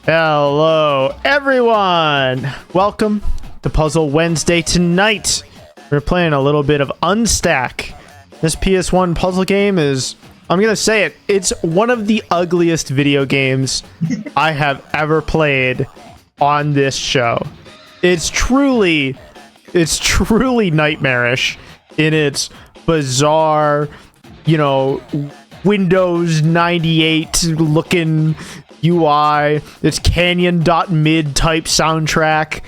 Hello, everyone! Welcome to Puzzle Wednesday. Tonight, we're playing a little bit of Unstack. This PS1 puzzle game is, I'm gonna say it, it's one of the ugliest video games I have ever played on this show. It's truly nightmarish in its bizarre, Windows 98 looking UI, it's Canyon.mid type soundtrack.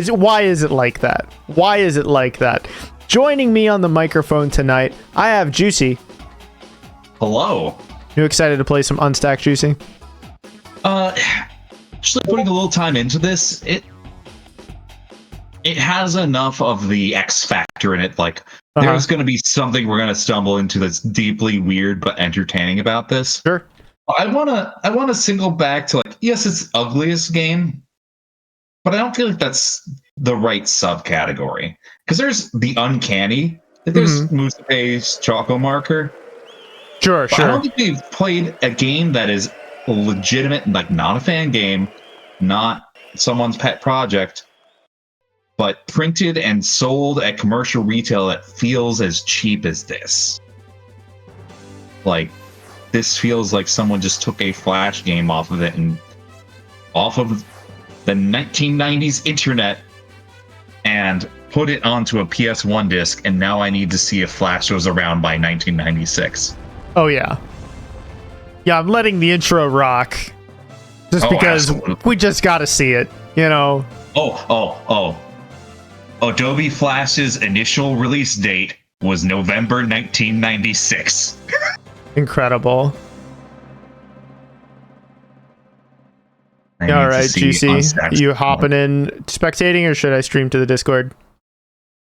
Why is it like that? Why is it like that? Joining me on the microphone tonight, I have Juicey. Hello. You excited to play some Unstack, Juicey? Actually putting a little time into this, it has enough of the X factor in it. Like, there's going to be something we're going to stumble into that's deeply weird but entertaining about this. Sure. I wanna single back to, like, yes, it's ugliest game, but I don't feel like that's the right subcategory. Because there's the uncanny, there's Musape's Choco Marker. Sure. I don't think we've played a game that is legitimate, like not a fan game, not someone's pet project, but printed and sold at commercial retail that feels as cheap as this. Like, this feels like someone just took a Flash game off of it and off of the 1990s internet and put it onto a PS1 disc, and now I need to see if Flash was around by 1996. Oh, yeah. Yeah, I'm letting the intro rock. Just because absolutely. We just gotta see it, Adobe Flash's initial release date was November 1996. Incredible. All right, GC, you hopping in spectating, or should I stream to the Discord?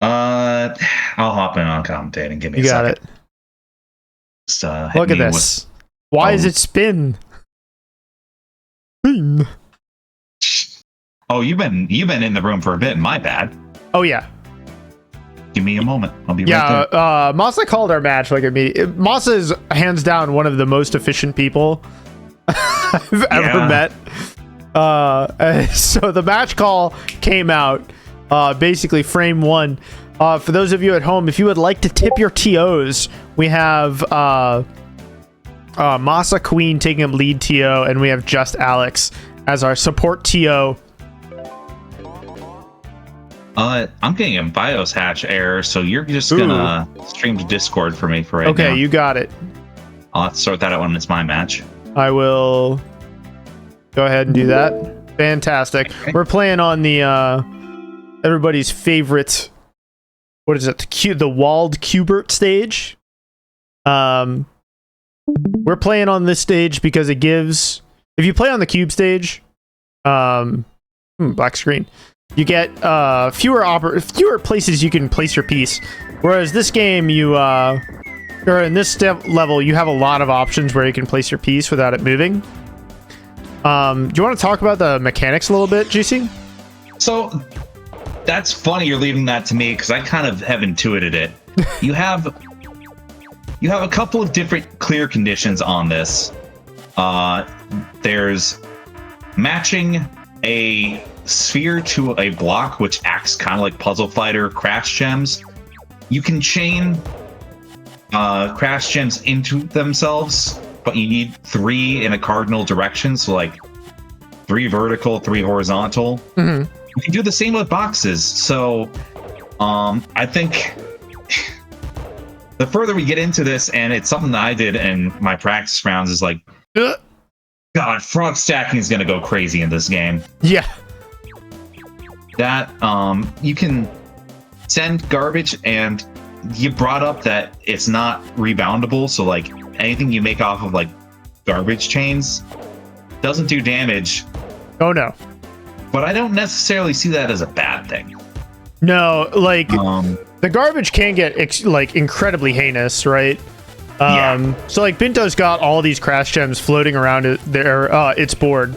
I'll hop in on commentating. Give me a second. You got it. Look at this. Why is it spin? Oh, you've been in the room for a bit. My bad. Oh yeah. Give me a moment. I'll be right there. Masa called our match like immediately. Masa is hands down one of the most efficient people I've ever met. So the match call came out, basically frame one. For those of you at home, if you would like to tip your TOs, we have Masa Queen taking up lead TO, and we have Just Alex as our support TO. I'm getting a BIOS hatch error, so you're just gonna stream to Discord for me for right now. Okay, you got it. I'll have to sort that out when it's my match. I will go ahead and do that. Fantastic. Okay. We're playing on the everybody's favorite, what is it? The Walled Cubert stage. We're playing on this stage because it gives, if you play on the cube stage, black screen, you get fewer places you can place your piece. Whereas this game, or in this level, you have a lot of options where you can place your piece without it moving. Do you want to talk about the mechanics a little bit, GC? So that's funny you're leaving that to me, because I kind of have intuited it. You have a couple of different clear conditions on this. There's matching a sphere to a block, which acts kind of like Puzzle Fighter Crash Gems. You can chain Crash Gems into themselves, but you need 3 in a cardinal direction, so like 3 vertical, 3 horizontal. You can do the same with boxes. So I think the further we get into this, and it's something that I did in my practice rounds, is like, God, frog stacking is going to go crazy in this game. Yeah. That, you can send garbage, and you brought up that it's not reboundable, so, like, anything you make off of, like, garbage chains doesn't do damage. Oh, no. But I don't necessarily see that as a bad thing. No, like, the garbage can get, incredibly heinous, right? So, like, Binto's got all these Crash Gems floating around its board.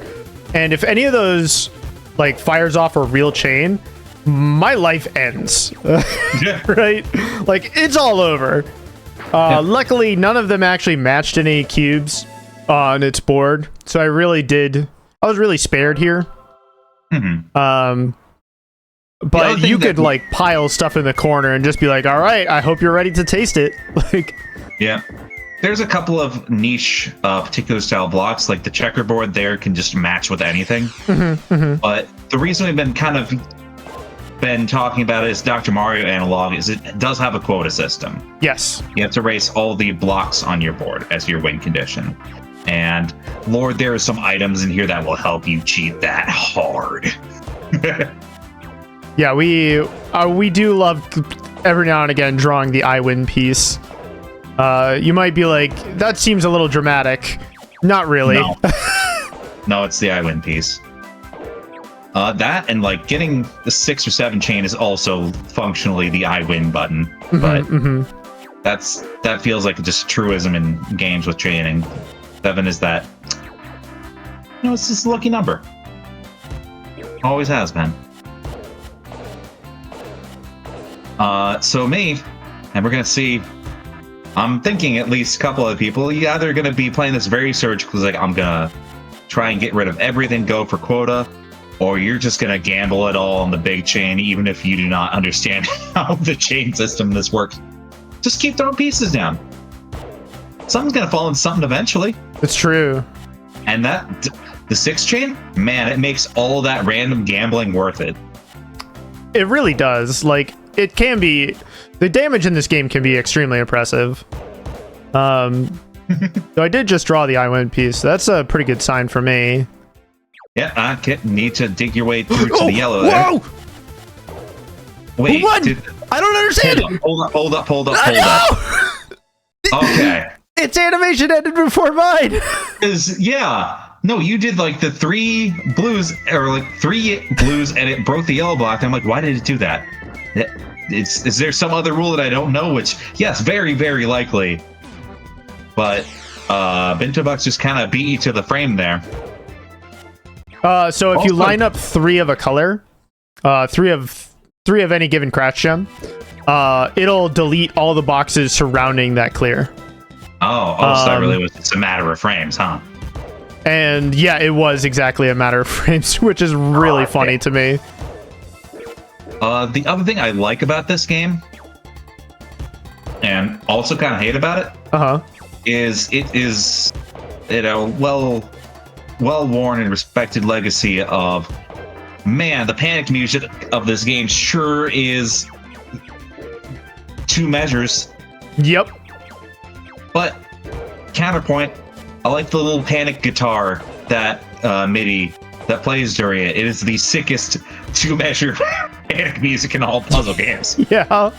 And if any of those, like, fires off a real chain, my life ends. Right? Like, it's all over. Luckily, none of them actually matched any cubes on its board. So I really did... was really spared here. But you could like pile stuff in the corner and just be like, all right, I hope you're ready to taste it. Like, yeah. There's a couple of niche particular style blocks, like the checkerboard there can just match with anything. But the reason we've been talking about it is Dr. Mario analog is it does have a quota system. Yes. You have to race all the blocks on your board as your win condition. And Lord, there are some items in here that will help you cheat that hard. Yeah, we do love every now and again drawing the I win piece. You might be like, that seems a little dramatic. Not really. No, no, it's the I win piece. That and like getting the 6 or 7 chain is also functionally the I win button, but that feels like just a truism in games with chaining. 7 is that, it's just a lucky number. Always has been. So me, and we're gonna see. I'm thinking at least a couple of people. You either gonna be playing this very surgical, like I'm gonna try and get rid of everything, go for quota, or you're just gonna gamble it all on the big chain, even if you do not understand how the chain system this works. Just keep throwing pieces down. Something's gonna fall in something eventually. It's true. And the 6 chain, man, it makes all that random gambling worth it. It really does. Like, it can be, the damage in this game can be extremely impressive. So I did just draw the I win piece. That's a pretty good sign for me. Yeah, I need to dig your way through to the yellow there. Whoa! Wait, what? I don't understand. Hold up. Okay. Its animation ended before mine. No, you did like the 3 blues, or like 3 blues, and it broke the yellow block. I'm like, why did it do that? Is there some other rule that I don't know? Which, yes, very, very likely. But Bintobox just kind of beat you to the frame there. So if you line up 3 of a color, 3 of any given crash gem, it'll delete all the boxes surrounding that clear. So that really was just a matter of frames, huh? And yeah, it was exactly a matter of frames, which is really funny to me. The other thing I like about this game, and also kind of hate about it, is it is, well-worn and respected legacy of, man, the panic music of this game sure is 2 measures. Yep. But counterpoint, I like the little panic guitar that MIDI that plays during it. It is the sickest 2-measure panic music in all puzzle games. Yeah.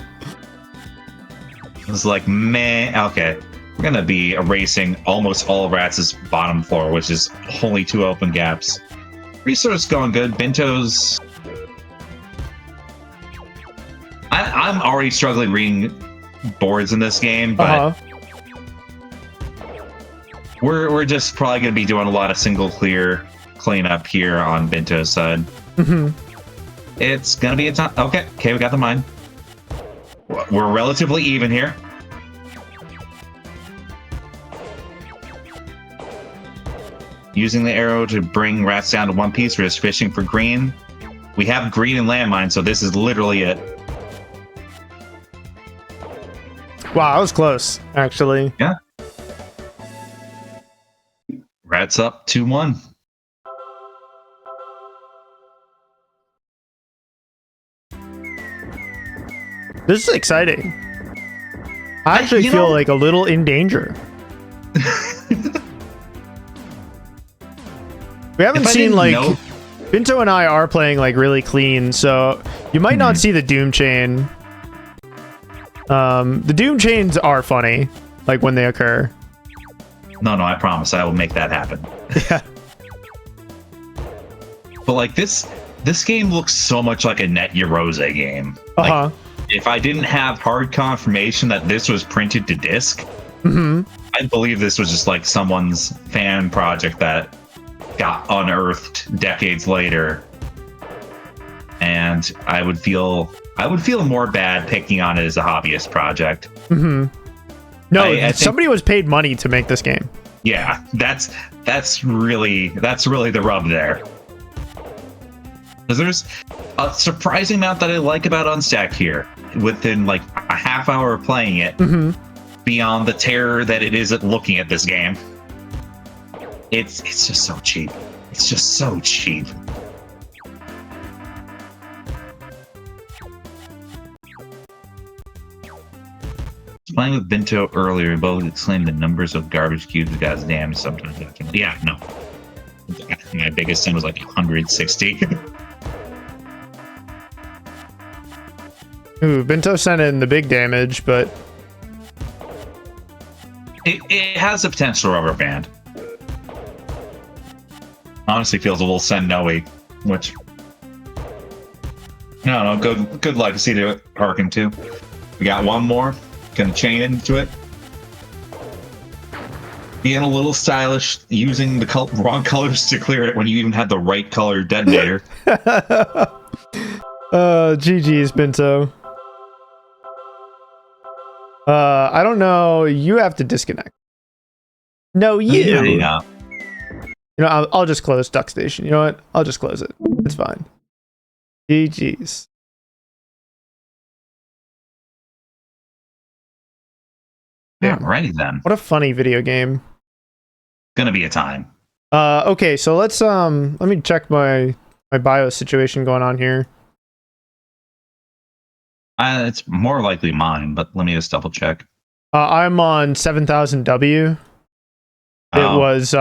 It's like, man, okay. We're gonna be erasing almost all of Rattz's bottom floor, which is only 2 open gaps. Resource going good. Binto's. I'm already struggling reading boards in this game, but we're just probably gonna be doing a lot of single cleanup here on Binto's side. It's gonna be a time. Okay, we got the mine. We're relatively even here. Using the arrow to bring Ratttz down to 1 piece. We're just fishing for green. We have green and landmine, so this is literally it. Wow, that was close, actually. Yeah. Ratttz up 2-1. This is exciting. I actually feel like a little in danger. We haven't seen, like, Binto and I are playing, like, really clean, so you might not see the Doom Chain. The Doom Chains are funny, like, when they occur. No, I promise I will make that happen. Yeah. But, like, this game looks so much like a Net Eurose game. Like, if I didn't have hard confirmation that this was printed to disc, I'd believe this was just, like, someone's fan project that got unearthed decades later, and I would feel more bad picking on it as a hobbyist project. No, somebody was paid money to make this game. Yeah, that's really the rub there. Because there's a surprising amount that I like about Unstack here. Within like a half hour of playing it, beyond the terror that it is at looking at this game, it's just so cheap. It's just so cheap. Playing with Binto earlier, both exclaimed the numbers of garbage cubes God's damn sometimes. Yeah, no. My biggest sin was like 160. Ooh, Binto sent in the big damage, but it has a potential rubber band. Honestly, feels a little send-no-y, which I don't know. Good legacy to harken to. We got one more. Gonna chain into it. Being a little stylish, using the wrong colors to clear it when you even had the right color detonator. GG's, Binto. I don't know. You have to disconnect. No, you. Yeah. You know, I'll just close Duck Station. You know what? I'll just close it. It's fine. GG's. Yeah, alrighty then. What a funny video game. Gonna be a time. Okay, so let me check my BIOS situation going on here. It's more likely mine, but let me just double check. I'm on 7000W. It was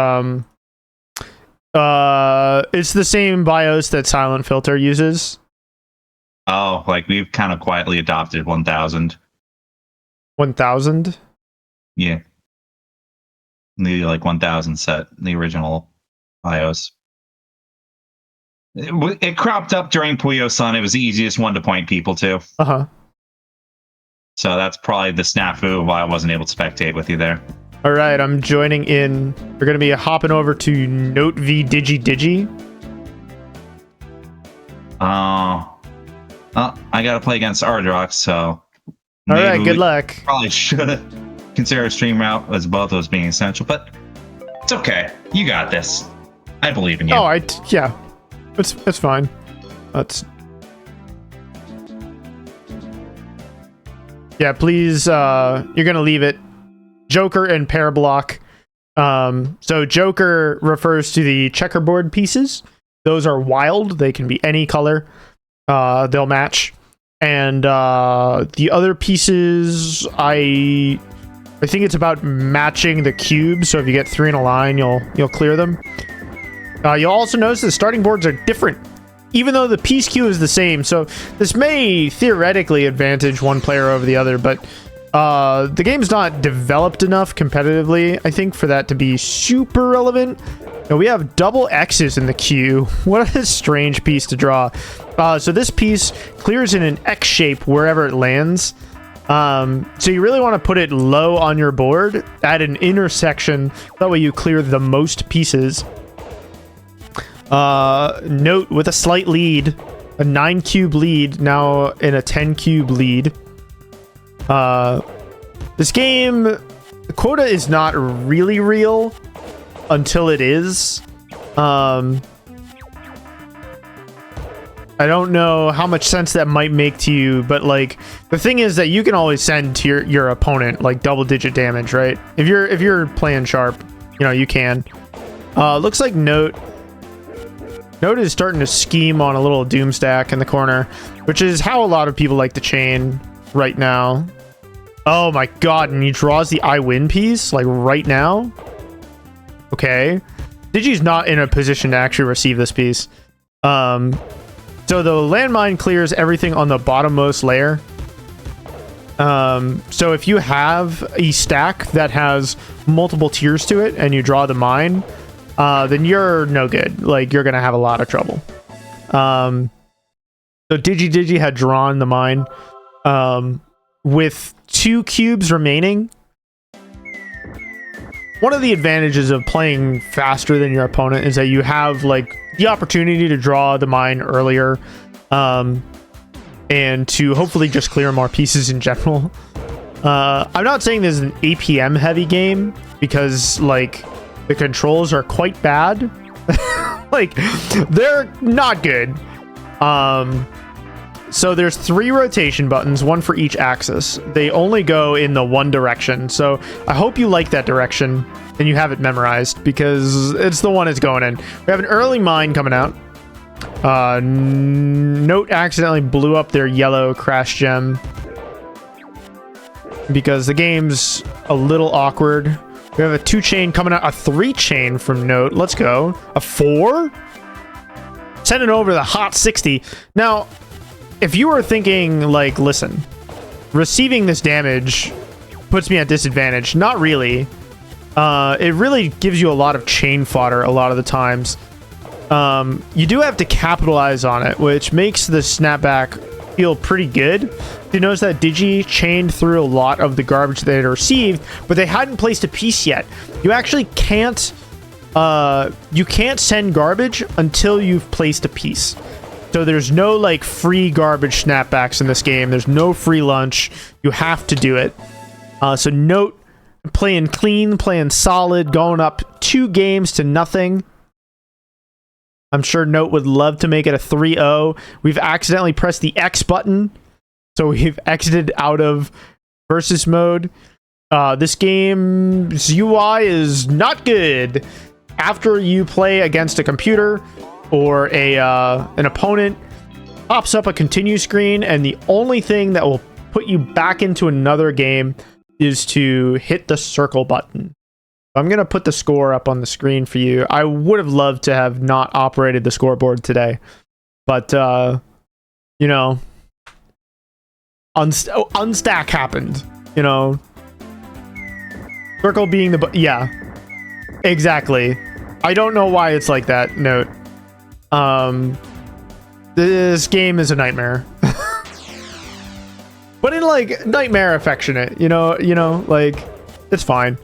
it's the same BIOS that Silent Filter uses. Oh, like we've kind of quietly adopted 1000. 1000? Yeah. The like 1000 set, the original BIOS. It cropped up during Puyo Sun. It was the easiest one to point people to. Uh-huh. So that's probably the snafu of why I wasn't able to spectate with you there. All right, I'm joining in. We're going to be hopping over to Note v DigiDigi. Well, I got to play against Ardrox, so... All right, good luck. Probably should consider a stream route as both those being essential, but it's okay. You got this. I believe in you. Oh, yeah. It's fine. Yeah, please, you're gonna leave it. Joker and pair block. So Joker refers to the checkerboard pieces. Those are wild. They can be any color. They'll match. And the other pieces, I think it's about matching the cube. So if you get 3 in a line, you'll clear them. You'll also notice the starting boards are different, even though the piece queue is the same. So this may theoretically advantage one player over the other, but the game's not developed enough competitively, I think, for that to be super relevant. Now, we have double X's in the queue. What a strange piece to draw. So this piece clears in an X shape wherever it lands. So you really want to put it low on your board at an intersection. That way you clear the most pieces. Note with a slight lead, a 9 cube lead, now in a 10 cube lead. This game, the quota is not really real until it is. I don't know how much sense that might make to you, but like the thing is that you can always send to your opponent like double-digit damage, right? If you're playing sharp, you know, you can. Looks like Note is starting to scheme on a little doom stack in the corner, which is how a lot of people like to chain right now. Oh my god, and he draws the I win piece like right now. Okay, Digi's not in a position to actually receive this piece. So the landmine clears everything on the bottommost layer. So if you have a stack that has multiple tiers to it and you draw the mine, then you're no good. Like, you're gonna have a lot of trouble. So DigiDigi had drawn the mine with 2 cubes remaining. One of the advantages of playing faster than your opponent is that you have like the opportunity to draw the mine earlier, and to hopefully just clear more pieces in general. I'm not saying this is an APM heavy game, because like The controls are quite bad. Like, they're not good. So there's 3 rotation buttons, 1 for each axis. They only go in the one direction. So I hope you like that direction and you have it memorized, because it's the one it's going in. We have an early mine coming out. Note accidentally blew up their yellow crash gem because the game's a little awkward. We have a 2-chain coming out, a 3-chain from Note. Let's go. A 4? Send it over the hot 60. Now, if you were thinking, like, listen, receiving this damage puts me at disadvantage. Not really. It really gives you a lot of chain fodder a lot of the times. You do have to capitalize on it, which makes the snapback feel pretty good. You notice that Digi chained through a lot of the garbage they had received, but they hadn't placed a piece yet. You actually can't send garbage until you've placed a piece. So there's no like free garbage snapbacks in this game. There's no free lunch. You have to do it. So Note playing clean, playing solid, going up 2 games to nothing. I'm sure Note would love to make it a 3-0. We've accidentally pressed the X button, so we've exited out of versus mode. This game's UI is not good. After you play against a computer or an opponent, pops up a continue screen, and the only thing that will put you back into another game is to hit the circle button. I'm going to put the score up on the screen for you. I would have loved to have not operated the scoreboard today, but you know, Unstack happened, you know. Circle being the yeah, exactly. I don't know why it's like that, Note. This game is a nightmare. But in like nightmare affectionate, you know, like it's fine.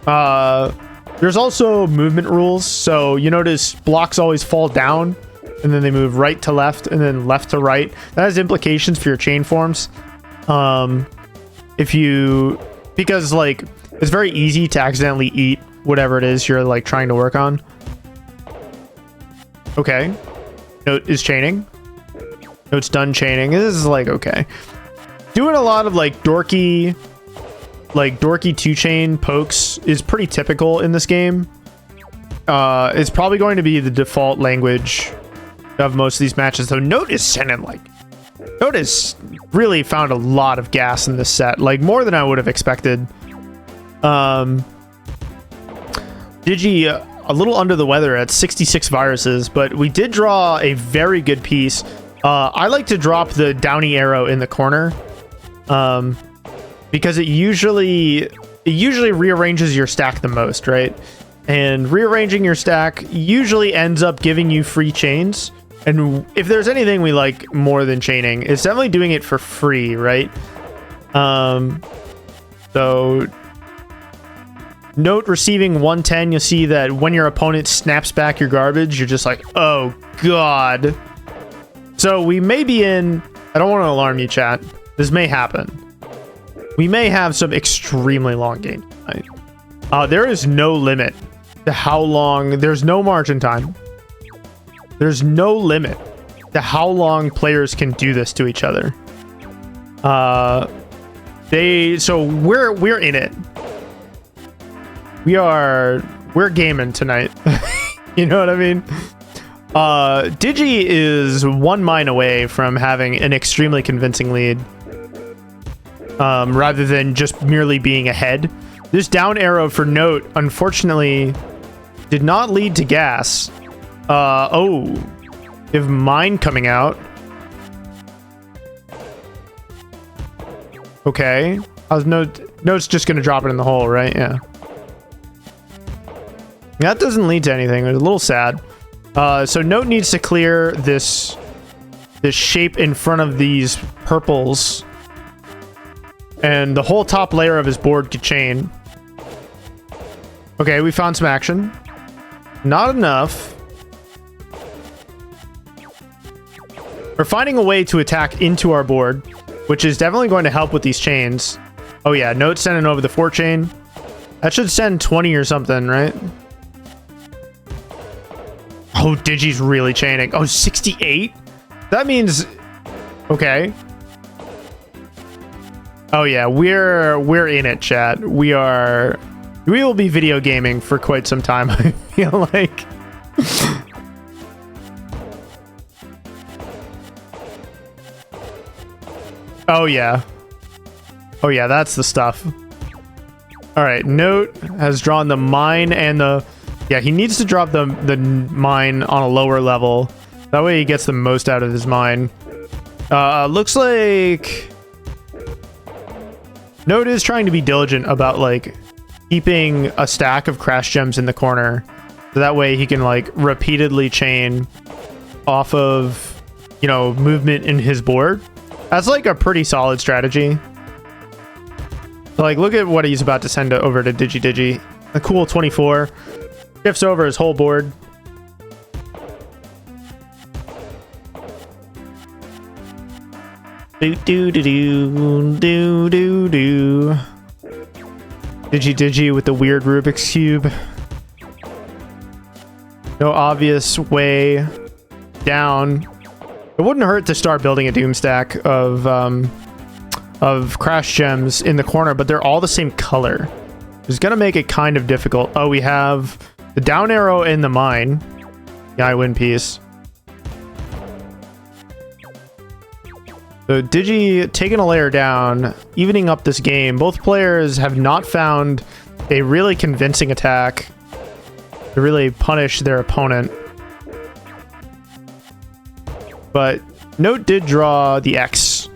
There's also movement rules, so you notice blocks always fall down and then they move right to left and then left to right. That has implications for your chain forms. Because like it's very easy to accidentally eat whatever it is you're like trying to work on. Okay. Note is chaining. Note's done chaining. This is like okay. Doing a lot of like dorky 2-chain pokes is pretty typical in this game. It's probably going to be the default language of most of these matches. So Note is sending Note has really found a lot of gas in this set, like more than I would have expected. Digi a little under the weather at 66 viruses, but we did draw a very good piece. I like to drop the downy arrow in the corner. Because it usually rearranges your stack the most, right? And rearranging your stack usually ends up giving you free chains. And if there's anything we like more than chaining, it's definitely doing it for free, right? So Note receiving 110, you'll see that when your opponent snaps back your garbage, you're just like, oh god. So we may be in, I don't want to alarm you, chat. This may happen. We may have some extremely long games tonight. There is no limit to how long. There's no margin time. There's no limit to how long players can do this to each other. So we're in it. We're gaming tonight. You know what I mean? Digi is 1 mine away from having an extremely convincing lead. Rather than just merely being ahead. This down arrow for Note, unfortunately, did not lead to gas. Oh, if mine coming out. Okay. Note's just gonna drop it in the hole, right? Yeah. That doesn't lead to anything. It's a little sad. So Note needs to clear this shape in front of these purples. And the whole top layer of his board could chain. Okay, we found some action. Not enough. We're finding a way to attack into our board, which is definitely going to help with these chains. Oh yeah, Note sending over the 4-chain. That should send 20 or something, right? Oh, Digi's really chaining. Oh, 68? That means... Okay. Oh yeah, we're in it, chat. We will be video gaming for quite some time, I feel like. Oh yeah. Oh yeah, that's the stuff. All right, Note has drawn the mine and the... Yeah, he needs to drop the mine on a lower level. That way he gets the most out of his mine. Looks like... Note is trying to be diligent about, like, keeping a stack of crash gems in the corner. So that way he can, like, repeatedly chain off of, you know, movement in his board. That's, like, a pretty solid strategy. Like, look at what he's about to send over to DigiDigi. A cool 24. Shifts over his whole board. Do. DigiDigi with the weird Rubik's Cube. No obvious way down. It wouldn't hurt to start building a doom stack of crash gems in the corner, but they're all the same color. It's gonna make it kind of difficult. Oh, we have the down arrow in the mine. The I win piece. So Digi taking a layer down, evening up this game. Both players have not found a really convincing attack to really punish their opponent. But Note did draw the X.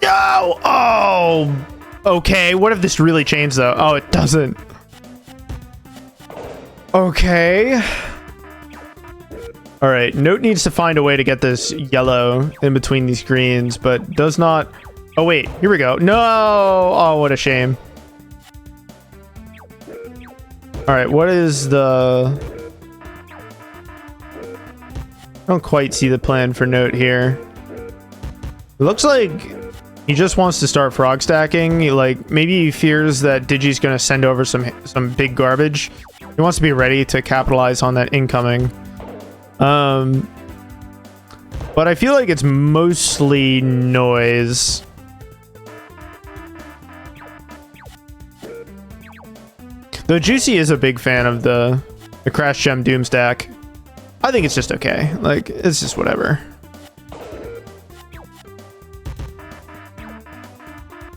No! Oh! Okay, what if this really changed though? Oh, it doesn't. Okay. All right, Note needs to find a way to get this yellow in between these greens, but does not... Oh, wait, here we go. No! Oh, what a shame. All right, what is the... I don't quite see the plan for Note here. It looks like he just wants to start frog stacking. Like, maybe he fears that Digi's going to send over some big garbage. He wants to be ready to capitalize on that incoming. But I feel like it's mostly noise. Though Juicey is a big fan of the Crash Gem Doom stack. I think it's just okay. Like, it's just whatever.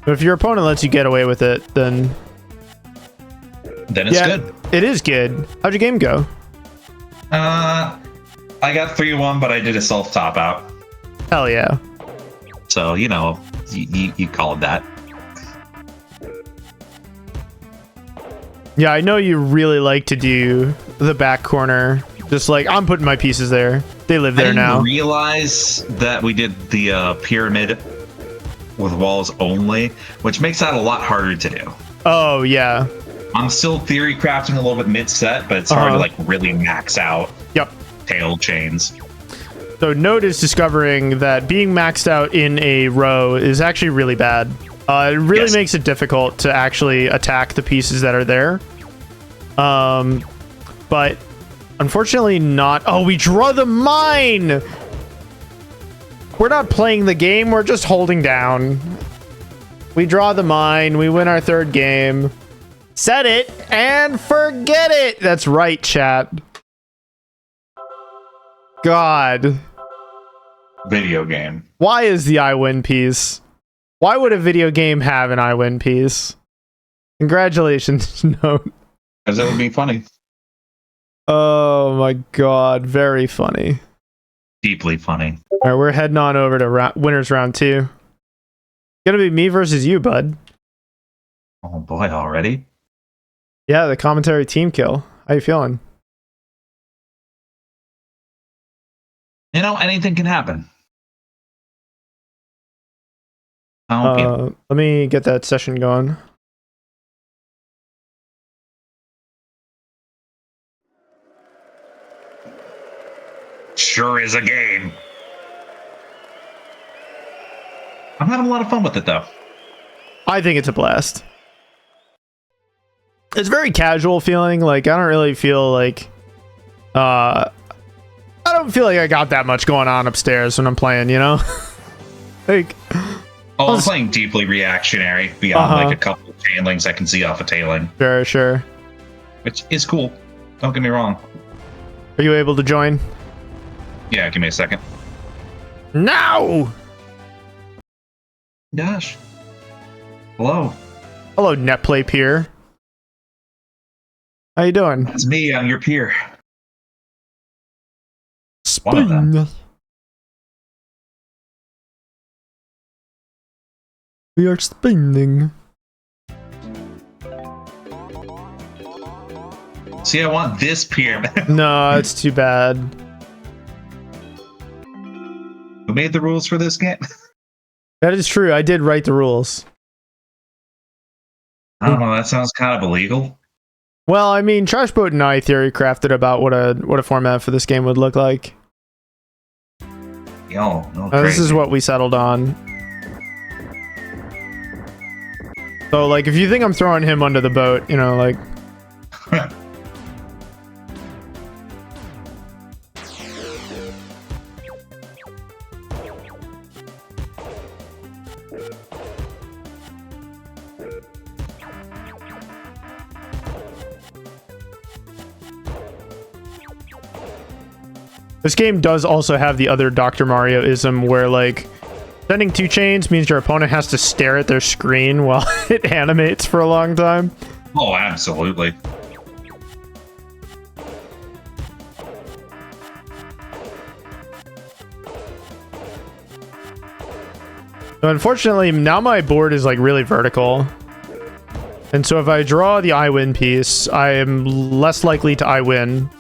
But if your opponent lets you get away with it, then it's good. It is good. How'd your game go? I got 3-1, but I did a self top out. Hell yeah. So, you know, you called that. Yeah, I know you really like to do the back corner. Just like, I'm putting my pieces there. They live there now. I didn't realize that we did the pyramid with walls only, which makes that a lot harder to do. Oh, yeah. I'm still theory crafting a little bit mid-set, but it's hard to, like, really max out. Yep. Tail chains. So Note is discovering that being maxed out in a row is actually really bad. It really makes it difficult to actually attack the pieces that are there. But unfortunately not. Oh, we draw the mine! We're not playing the game, we're just holding down. We draw the mine, we win our third game. Set it and forget it! That's right, chat. God. Video game. Why is the I win piece? Why would a video game have an I win piece? Congratulations, Note. Because it would be funny. Oh my god, very funny. Deeply funny. All right, we're heading on over to winners round 2. Gonna be me versus you, bud. Oh boy, already? Yeah, the commentary team kill. How you feeling? You know, anything can happen. Let me get that session going. Sure is a game. I'm having a lot of fun with it, though. I think it's a blast. It's very casual feeling. Like, I don't really feel like... I don't feel like I got that much going on upstairs when I'm playing, you know? Like... Oh, I'm playing deeply reactionary beyond like a couple of chainlings I can see off a tailing. Sure. Which is cool. Don't get me wrong. Are you able to join? Yeah, give me a second. No! Gosh. Hello. Hello, Netplay peer. How you doing? It's me, I'm your peer. One of them. We are spinning. See, I want this peer. No, it's too bad. Who made the rules for this game? That is true. I did write the rules. I don't know. That sounds kind of illegal. Well, I mean, TrashBoat and I theory crafted about what a format for this game would look like. Yo, This is what we settled on. So, like, if you think I'm throwing him under the boat, you know, like... This game does also have the other Dr. Mario-ism where, like, sending 2 chains means your opponent has to stare at their screen while it animates for a long time. Oh, absolutely. So unfortunately, now my board is, like, really vertical. And so if I draw the I win piece, I am less likely to I win.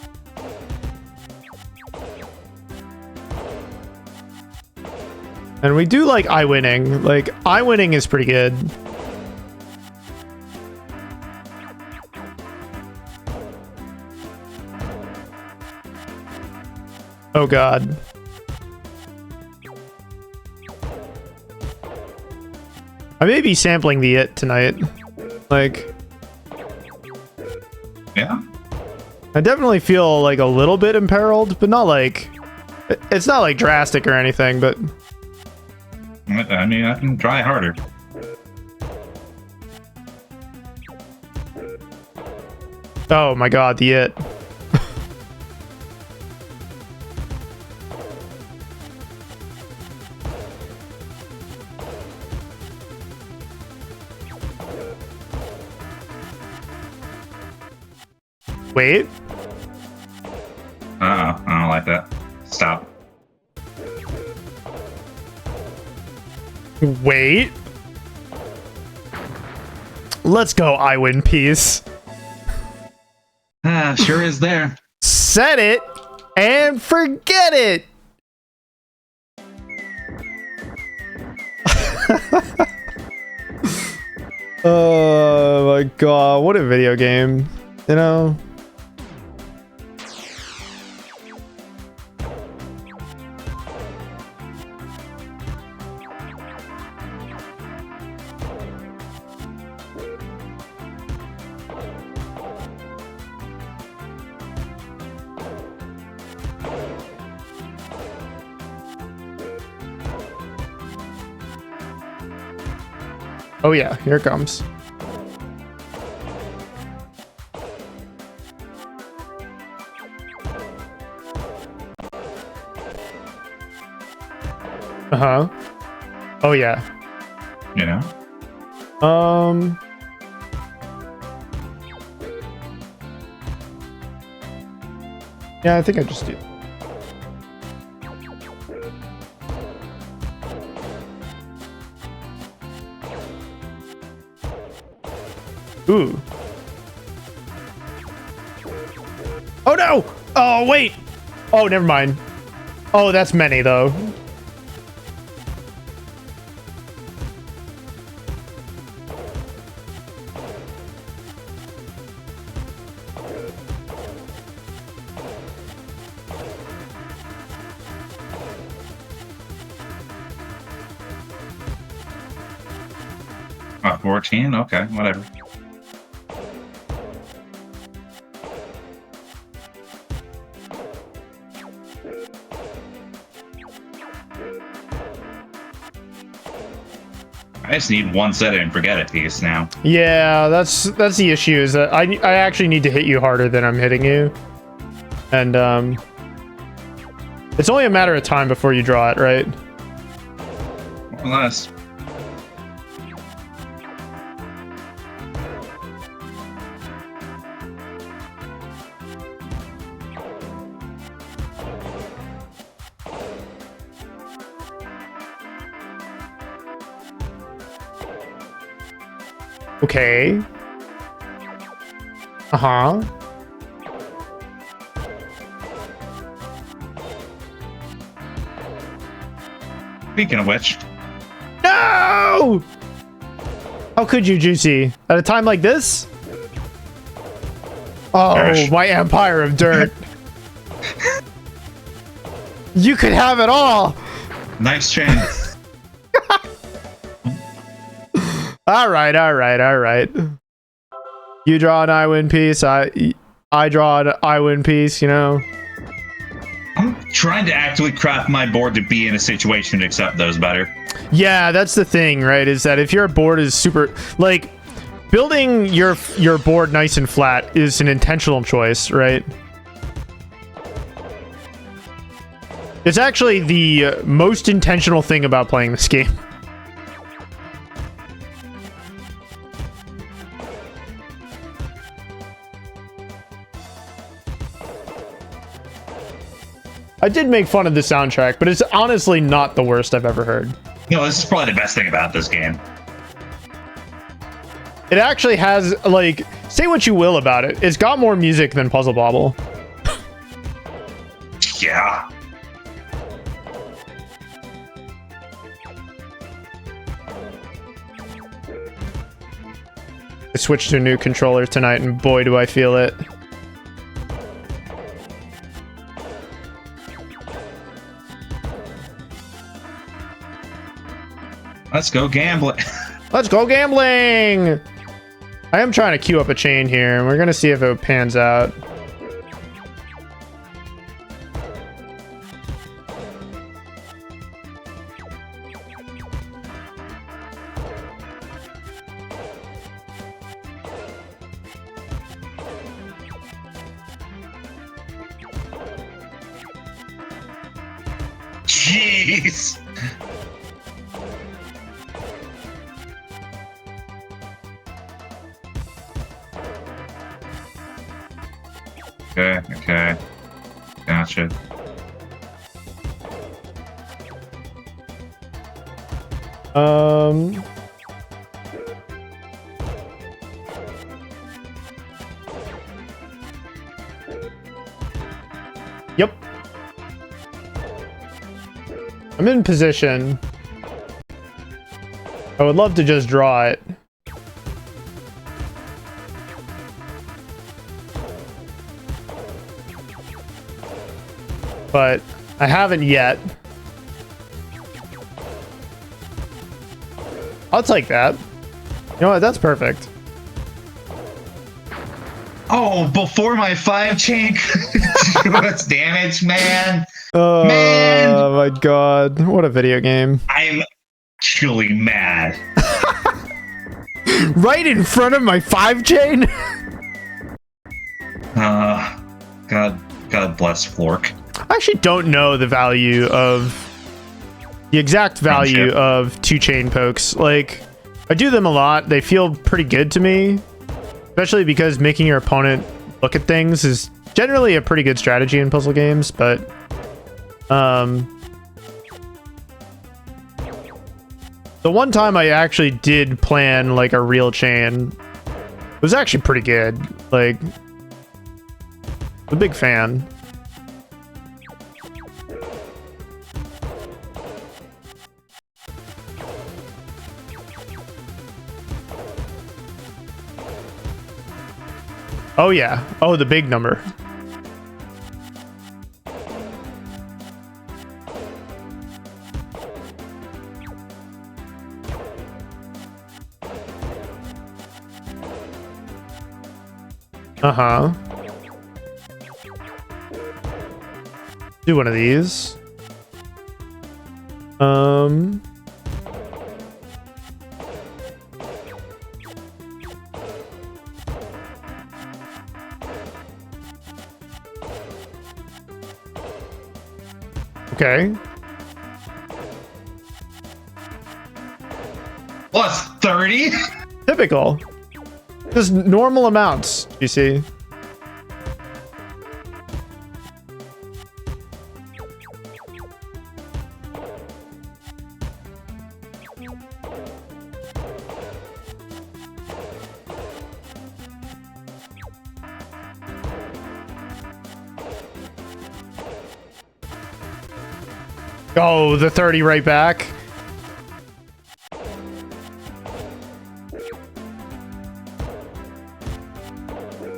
And we do like I winning. Like, I winning is pretty good. Oh god. I may be sampling the it tonight. Like... Yeah? I definitely feel like a little bit imperiled, but not like... It's not like drastic or anything, but... I mean, I can try harder. Oh my god, the it. Wait. I don't like that. Stop. Wait. Let's go, I win piece. Sure is there. Set it and forget it. Oh my god, what a video game. You know? Oh yeah, here it comes. Uh-huh. Oh yeah. You know? Yeah, I think I just do. Ooh. Oh no! Oh wait! Oh, never mind. Oh, that's many though. Oh, 14? Okay, whatever. I just need one set it and forget it piece now. Yeah, that's the issue, is that I actually need to hit you harder than I'm hitting you. And it's only a matter of time before you draw it, right? More or less. Okay. Uh-huh. Speaking of which. No! How could you, Juicey? At a time like this? Oh, Perish. my empire of dirt. You could have it all. Nice chain. All right. You draw an I win piece. I draw an I win piece. You know. I'm trying to actively craft my board to be in a situation to accept those better. Yeah, that's the thing, right? Is that if your board is super, like, building your board nice and flat is an intentional choice, right? It's actually the most intentional thing about playing this game. I did make fun of the soundtrack, but it's honestly not the worst I've ever heard. You know, this is probably the best thing about this game. It actually has, like, say what you will about it, it's got more music than Puzzle Bobble. Yeah. I switched to a new controller tonight, and boy, do I feel it. Let's go gambling. Let's go gambling! I am trying to queue up a chain here, and we're gonna see if it pans out. Jeez. Okay. Gotcha. Yep. I'm in position. I would love to just draw it. But I haven't yet. I'll take that. You know what? That's perfect. Oh, before my 5 chain was damaged, man. Oh Man. my god. What a video game. I'm actually mad. Right in front of my 5 chain? God bless Flork. I actually don't know the value of the exact value of 2 chain pokes. Like, I do them a lot. They feel pretty good to me, especially because making your opponent look at things is generally a pretty good strategy in puzzle games. But the one time I actually did plan like a real chain, it was actually pretty good. Like, I'm a big fan. Oh yeah. Oh, the big number. Uh-huh. Do one of these. Okay. Plus 30? Typical. Just normal amounts, you see. Oh, the 30 right back.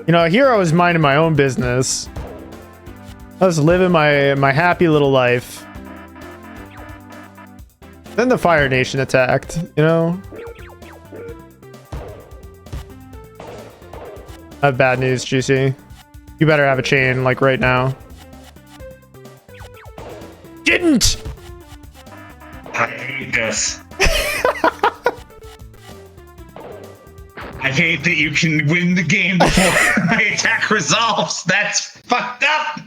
You know, here I was minding my own business. I was living my happy little life. Then the Fire Nation attacked, you know? I have bad news, Juicey. You better have a chain, like, right now. Didn't! I hate this. I hate that you can win the game before my attack resolves. That's fucked up.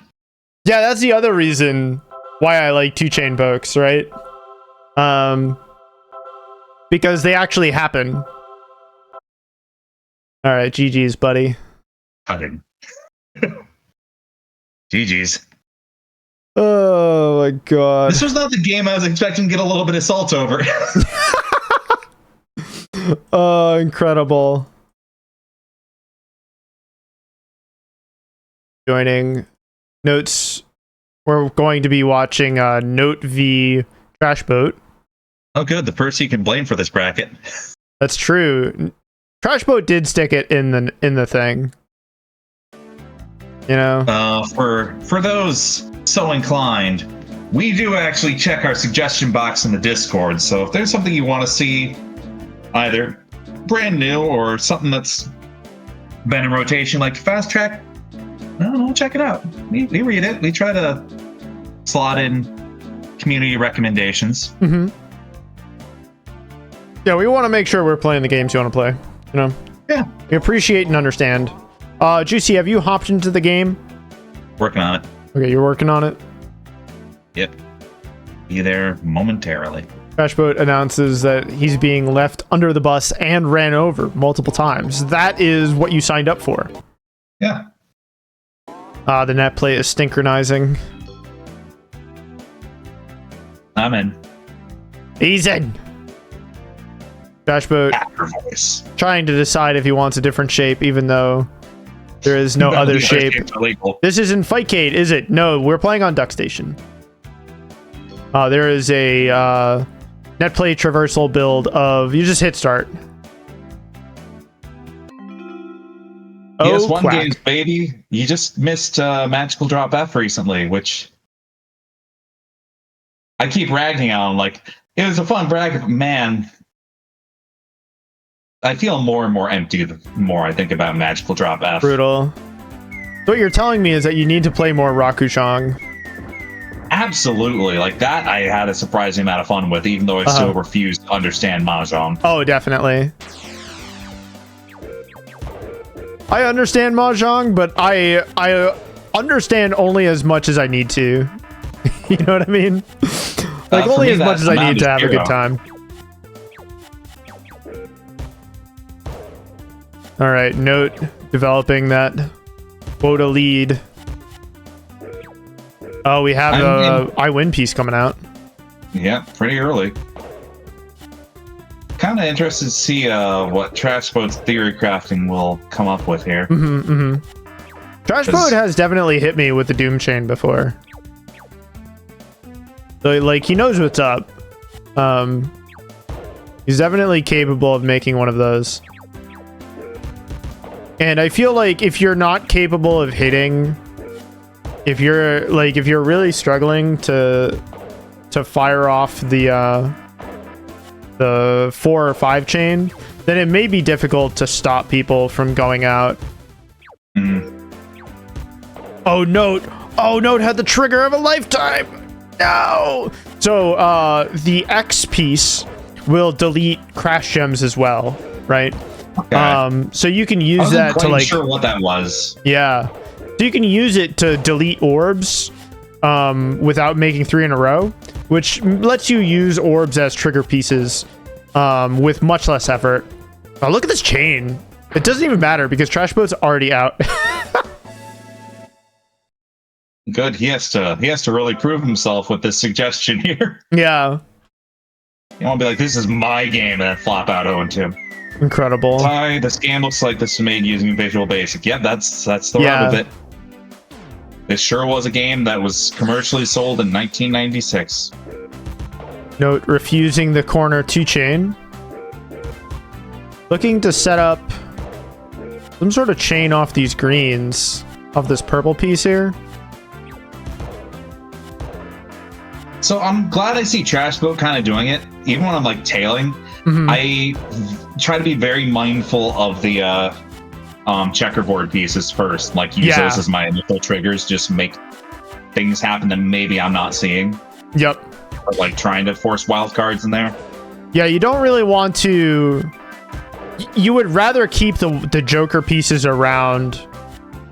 Yeah, that's the other reason why I like 2-chain pokes, right? Because they actually happen. All right, GG's, buddy. Cutting. GG's. Oh my god. This was not the game I was expecting to get a little bit of salt over. Oh, incredible. Joining notes. We're going to be watching Note v TrashBoat. Oh, good. The person you can blame for this bracket. That's true. TrashBoat did stick it in the thing. You know? For those so inclined, we do actually check our suggestion box in the Discord. So if there's something you want to see, either brand new or something that's been in rotation, like Fast Track, I don't know, check it out. We read it. We try to slot in community recommendations. Mm-hmm. Yeah, we want to make sure we're playing the games you want to play. You know? Yeah. We appreciate and understand. Juicy, have you hopped into the game? Working on it. Okay, you're working on it? Yep. Be there momentarily. TrashBoat announces that he's being left under the bus and ran over multiple times. That is what you signed up for. Yeah. The net play is synchronizing. I'm in. He's in. TrashBoat Voice. trying to decide if he wants a different shape, even though there is no other shape. This isn't Fightcade, is it? No, we're playing on Duck Station. There is a net play traversal build of you just hit start. Yes, one games, baby. You just missed Magical Drop F recently, which I keep ragging on. Like, it was a fun brag, man. I feel more and more empty the more I think about Magical Drop F. Brutal. So what you're telling me is that you need to play more Rakushang. Absolutely. Like, that I had a surprising amount of fun with, even though I still refuse to understand Mahjong. Oh, definitely. I understand Mahjong, but I understand only as much as I need to. You know what I mean? Like, only as much as I need to have a good time. All right, Note developing that quota lead. Oh, we have the I Win piece coming out. Yeah, pretty early. Kind of interested to see what TrashBoat's theory crafting will come up with here. TrashBoat has definitely hit me with the Doom Chain before. So, like, he knows what's up. He's definitely capable of making one of those. And I feel like if you're not capable of hitting, if you're really struggling to fire off the 4 or 5 chain, then it may be difficult to stop people from going out. Oh, Note. Oh, no, it had the trigger of a lifetime. No. So the X piece will delete crash gems as well, right? Okay. So you can use I wasn't that to quite like sure what that was. Yeah. So you can use it to delete orbs without making 3 in a row, which lets you use orbs as trigger pieces with much less effort. Oh, look at this chain. It doesn't even matter because TrashBoat's already out. Good. He has to really prove himself with this suggestion here. Yeah. You want to be like, this is my game, and then flop out 0-2. Incredible. Hi, this game looks like this is made using Visual Basic. Yeah, that's the rub of it. This sure was a game that was commercially sold in 1996. Note, refusing the corner 2 chain. Looking to set up some sort of chain off these greens, off this purple piece here. So I'm glad I see TrashBoat kind of doing it. Even when I'm like tailing, I try to be very mindful of the checkerboard pieces first. Like use those as my initial triggers, just make things happen that maybe I'm not seeing. Yep. Or, like trying to force wild cards in there. Yeah, you don't really want to. You would rather keep the Joker pieces around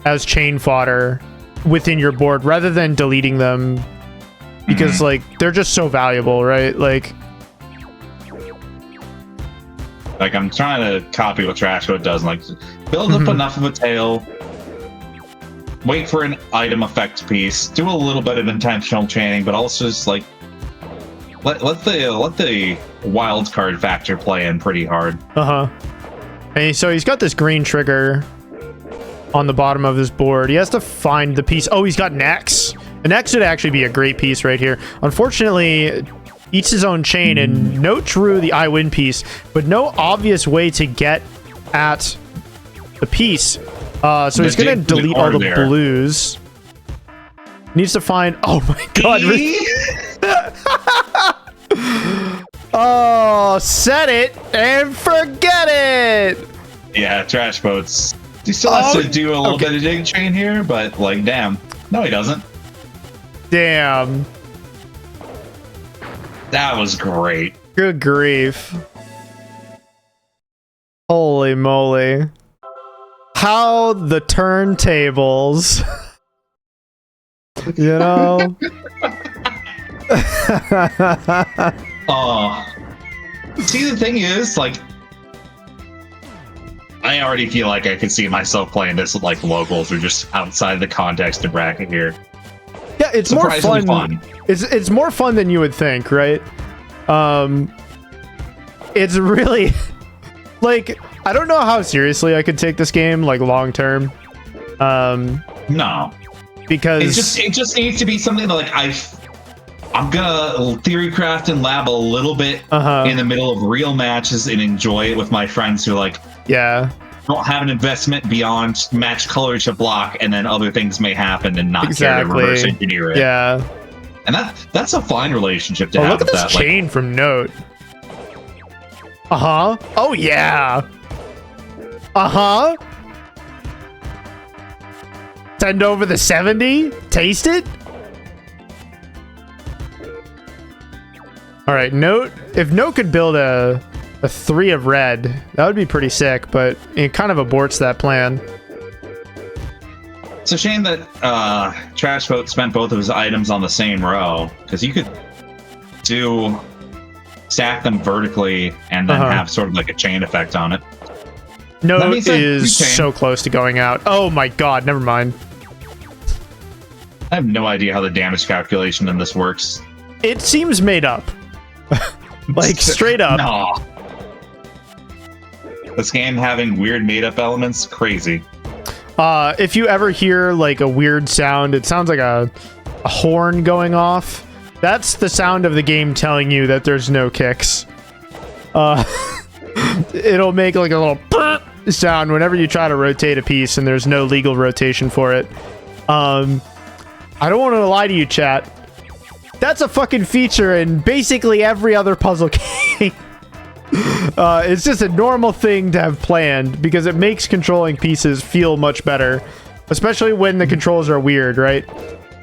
as chain fodder within your board rather than deleting them. Because, like, they're just so valuable, right? Like, I'm trying to copy what TrashBoat does. Like, build up enough of a tail, wait for an item effect piece, do a little bit of intentional chaining, but also just, like, let the wild card factor play in pretty hard. And so he's got this green trigger on the bottom of his board. He has to find the piece. Oh, he's got an X. An X would actually be a great piece right here. Unfortunately, eats his own chain, and no true the I win piece, but no obvious way to get at the piece. So he's gonna delete all the blues. Needs to find. Oh my god! Oh, set it and forget it. Yeah, TrashBoat's. He still has to do a little bit of dig chain here, but like, damn, no, he doesn't. Damn. That was great. Good grief. Holy moly. How the turntables. You know? See, the thing is, like, I already feel like I can see myself playing this with, like, locals or just outside the context of bracket here. Yeah, it's more fun. It's more fun than you would think, right? It's really like, I don't know how seriously I could take this game like long term. No, because it just needs to be something that, like, I'm gonna theory craft and lab a little bit in the middle of real matches and enjoy it with my friends who, like, don't have an investment beyond match color to block, and then other things may happen and not care to reverse engineer it. Yeah. And that's a fine relationship to have. Look at this chain, like, from Note. Oh yeah. 10 over the 70. Taste it. All right, Note. If Note could build a 3 of red, that would be pretty sick, but it kind of aborts that plan. It's a shame that TrashBoat spent both of his items on the same row, because you could stack them vertically and then have sort of like a chain effect on it. Note is so close to going out. Oh my god, never mind. I have no idea how the damage calculation in this works. It seems made up. Like, straight up. No. This game having weird made-up elements, crazy. If you ever hear like a weird sound, it sounds like a horn going off. That's the sound of the game telling you that there's no kicks. It'll make like a little sound whenever you try to rotate a piece, and there's no legal rotation for it. I don't want to lie to you, chat. That's a fucking feature in basically every other puzzle game. It's just a normal thing to have planned because it makes controlling pieces feel much better, especially when the controls are weird, right?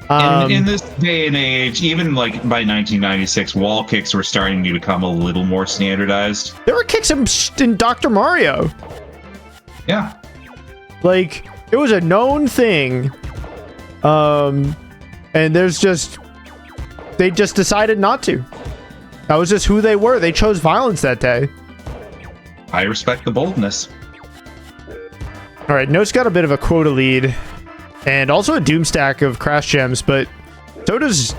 In this day and age, even like by 1996, wall kicks were starting to become a little more standardized. There were kicks in Dr. Mario. Yeah. Like, it was a known thing. And there's just... They just decided not to. That was just who they were. They chose violence that day. I respect the boldness. All right, Note's got a bit of a quota lead. And also a doom stack of crash gems, but so does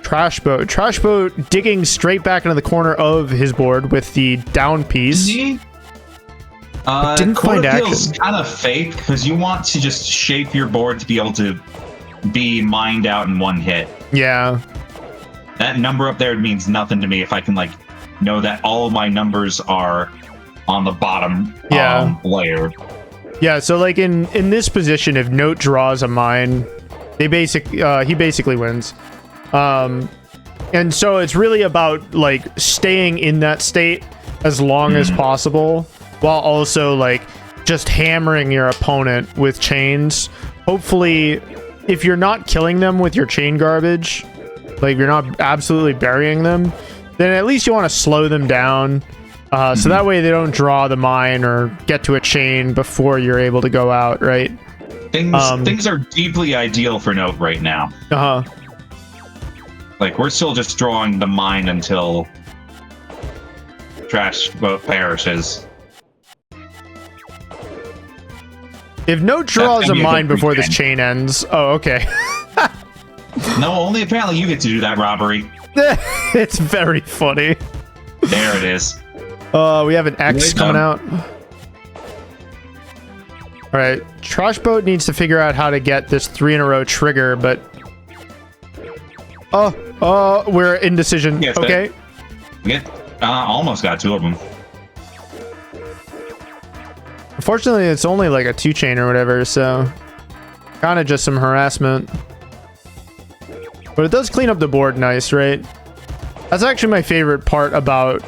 TrashBoat. TrashBoat digging straight back into the corner of his board with the down piece. Didn't find action. Feels kind of fake because you want to just shape your board to be able to be mined out in one hit. Yeah. That number up there means nothing to me if I can like know that all of my numbers are on the bottom layer. Yeah, so like in this position, if Note draws a mine, he basically wins. And so it's really about like staying in that state as long as possible, while also like just hammering your opponent with chains. Hopefully, if you're not killing them with your chain garbage, like you're not absolutely burying them, then at least you want to slow them down. So that way they don't draw the mine or get to a chain before you're able to go out, right? Things are deeply ideal for Note right now. Like, we're still just drawing the mine until TrashBoat perishes. If Note draws a mine before this chain ends... Oh, okay. No, only apparently you get to do that, Robbery. It's very funny. There it is. We have an X coming out. All right, TrashBoat needs to figure out how to get this 3 in a row trigger, but we're indecision. Yes, okay. Almost got 2 of them. Unfortunately, it's only like a 2 chain or whatever, so kind of just some harassment. But it does clean up the board nice, right? That's actually my favorite part about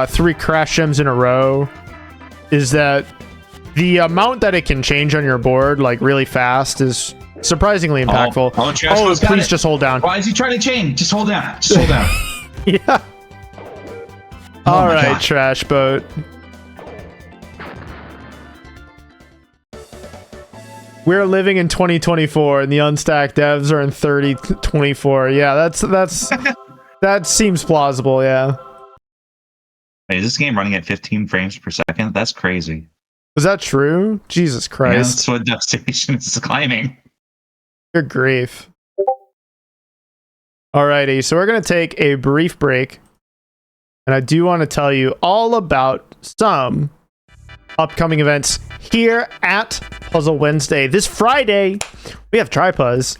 3 crash gems in a row, is that the amount that it can change on your board like really fast is surprisingly impactful. Please just hold down. Why is he trying to chain? Just hold down. Just hold down. Yeah. All right, TrashBoat. We're living in 2024 and the Unstack devs are in 3024. Yeah, that seems plausible, yeah. Is this game running at 15 frames per second? That's crazy. Is that true? Jesus Christ. Yeah, that's what devastation is claiming. Good grief. Alrighty, so we're going to take a brief break. And I do want to tell you all about some upcoming events here at Puzzle Wednesday. This Friday, we have Tripuzz.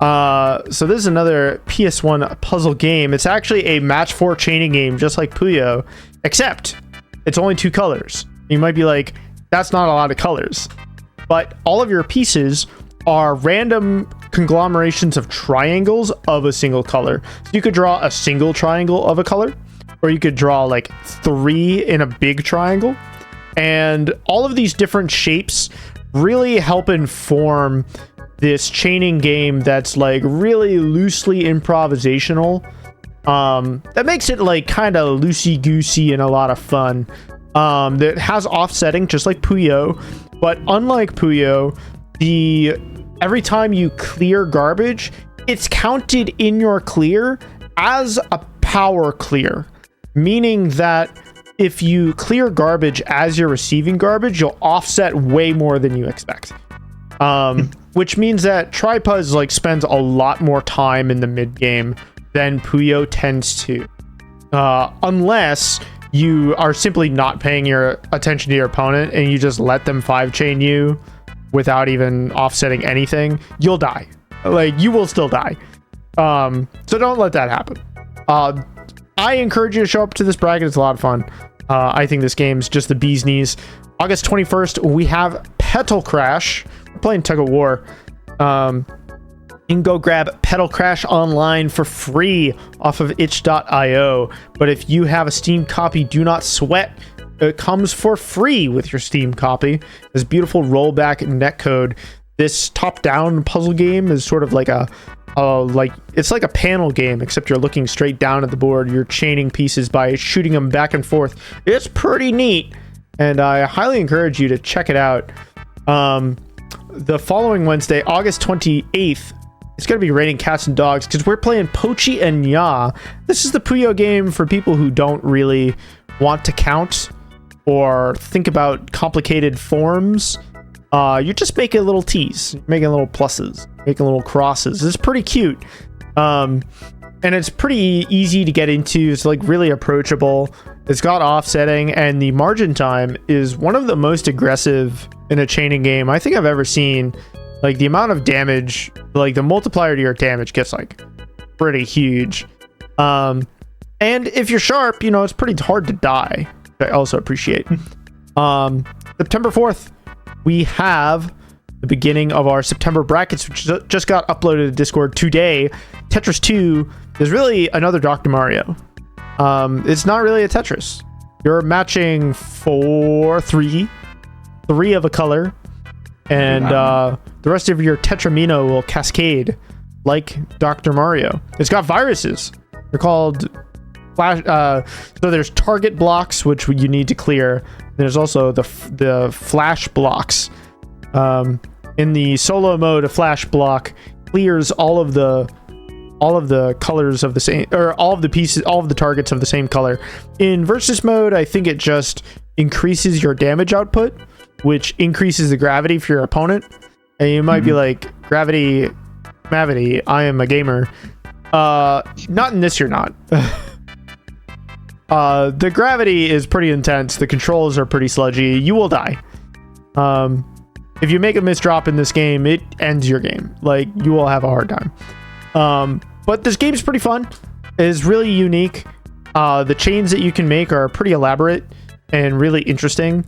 So this is another PS1 puzzle game. It's actually a match 4 chaining game, just like Puyo, except it's only 2 colors. You might be like, that's not a lot of colors. But all of your pieces are random conglomerations of triangles of a single color. So you could draw a single triangle of a color, or you could draw like 3 in a big triangle. And all of these different shapes really help inform this chaining game that's like really loosely improvisational. That makes it like kind of loosey-goosey and a lot of fun. That has offsetting just like Puyo, but unlike Puyo, every time you clear garbage, it's counted in your clear as a power clear, meaning that if you clear garbage as you're receiving garbage, you'll offset way more than you expect. Which means that Tripuzz like spends a lot more time in the mid game than Puyo tends to, unless you are simply not paying your attention to your opponent and you just let them 5 chain you without even offsetting anything. You'll die. Like, you will still die. So don't let that happen. I encourage you to show up to this bracket. It's a lot of fun. I think this game's just the bee's knees. August 21st, we have Petal Crash. We're playing Tug of War. You can go grab Petal Crash online for free off of itch.io. But if you have a Steam copy, do not sweat. It comes for free with your Steam copy. This beautiful rollback netcode. This top-down puzzle game is sort of like a like it's like a panel game, except you're looking straight down at the board. You're chaining pieces by shooting them back and forth. It's pretty neat, and I highly encourage you to check it out. The following Wednesday, August 28th, it's going to be raining cats and dogs because we're playing Pochi and Ya. This is the Puyo game for people who don't really want to count or think about complicated forms. You're just making little T's, making little pluses, making little crosses. It's pretty cute. And it's pretty easy to get into. It's like really approachable. It's got offsetting, and the margin time is one of the most aggressive in a chaining game I think I've ever seen. Like the amount of damage, like the multiplier to your damage gets like pretty huge. And if you're sharp, you know, it's pretty hard to die, which I also appreciate. September 4th, we have the beginning of our September brackets, which just got uploaded to Discord today. Tetris 2 is really another Dr. Mario. It's not really a Tetris. You're matching 3 of a color, and the rest of your Tetramino will cascade like Dr. Mario. It's got viruses. They're called flash. So there's target blocks, which you need to clear. There's also the flash blocks. In the solo mode, a flash block clears all of the colors of the same, or all of the pieces, all of the targets of the same color. In versus mode, I think it just increases your damage output, which increases the gravity for your opponent. And you might be like, gravity, I am a gamer. Not in this, you're not. The gravity is pretty intense. The controls are pretty sludgy. You will die. If you make a misdrop in this game, it ends your game. Like, you will have a hard time. But this game's pretty fun. It's really unique. The chains that you can make are pretty elaborate and really interesting.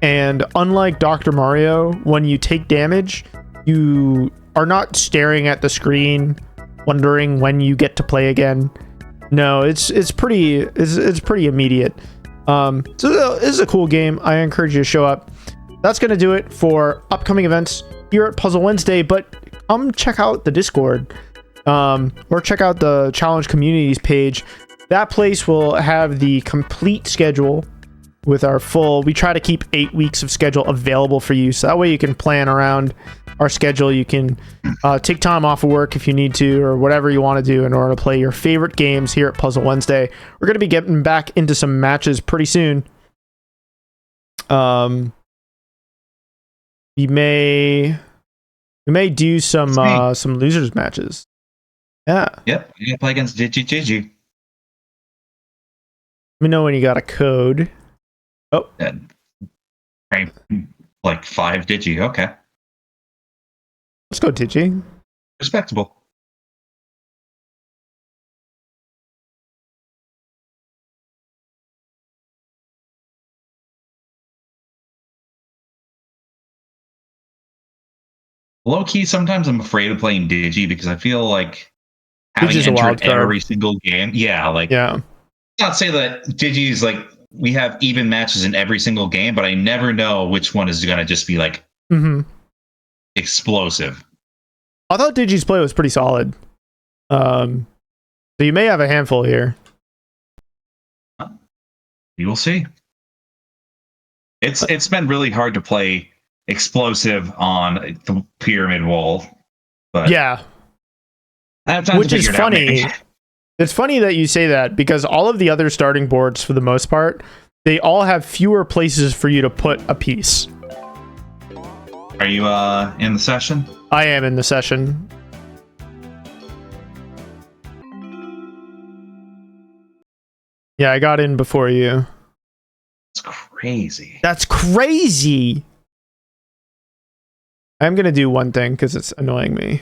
And unlike Dr. Mario, when you take damage, you are not staring at the screen, wondering when you get to play again. No, it's pretty immediate. So this is a cool game. I encourage you to show up. That's going to do it for upcoming events here at Puzzle Wednesday, but come check out the Discord, or check out the Challenge Communities page. That place will have the complete schedule with our we try to keep 8 weeks of schedule available for you, so that way you can plan around our schedule. You can take time off of work if you need to, or whatever you want to do in order to play your favorite games here at Puzzle Wednesday. We're going to be getting back into some matches pretty soon. We may do some losers matches. Yeah. Yep. You gotta play against DigiDigi. Let me know when you got a code. Oh. Like 5 Digi. Okay. Let's go, Digi. Respectable. Low key, sometimes I'm afraid of playing Digi because I feel like having entered every single game. Yeah, like not say that Digi's like we have even matches in every single game, but I never know which one is gonna just be like explosive. I thought Digi's play was pretty solid. So you may have a handful here. You will see. It's been really hard to play explosive on the pyramid wall, but yeah, which is funny. It's funny that you say that because all of the other starting boards, for the most part, they all have fewer places for you to put a piece. Are you in the session? I am in the session. Yeah, I got in before you. That's crazy. That's crazy. I'm going to do one thing because it's annoying me.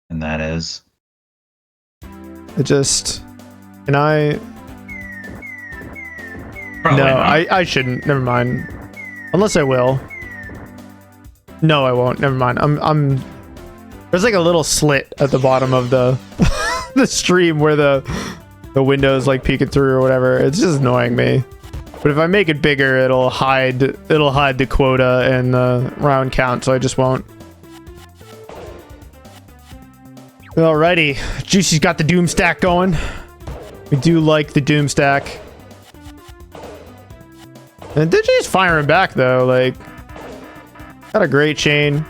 And that is? Can I? Probably no, I shouldn't. Never mind. Unless I will. No, I won't. Never mind. There's like a little slit at the bottom of the the stream where the window's like peeking through or whatever. It's just annoying me. But if I make it bigger, it'll hide the quota and the round count, so I just won't. Alrighty, Juicey's got the Doom stack going. We do like the Doom stack. And Digi's firing back though, like, got a great chain.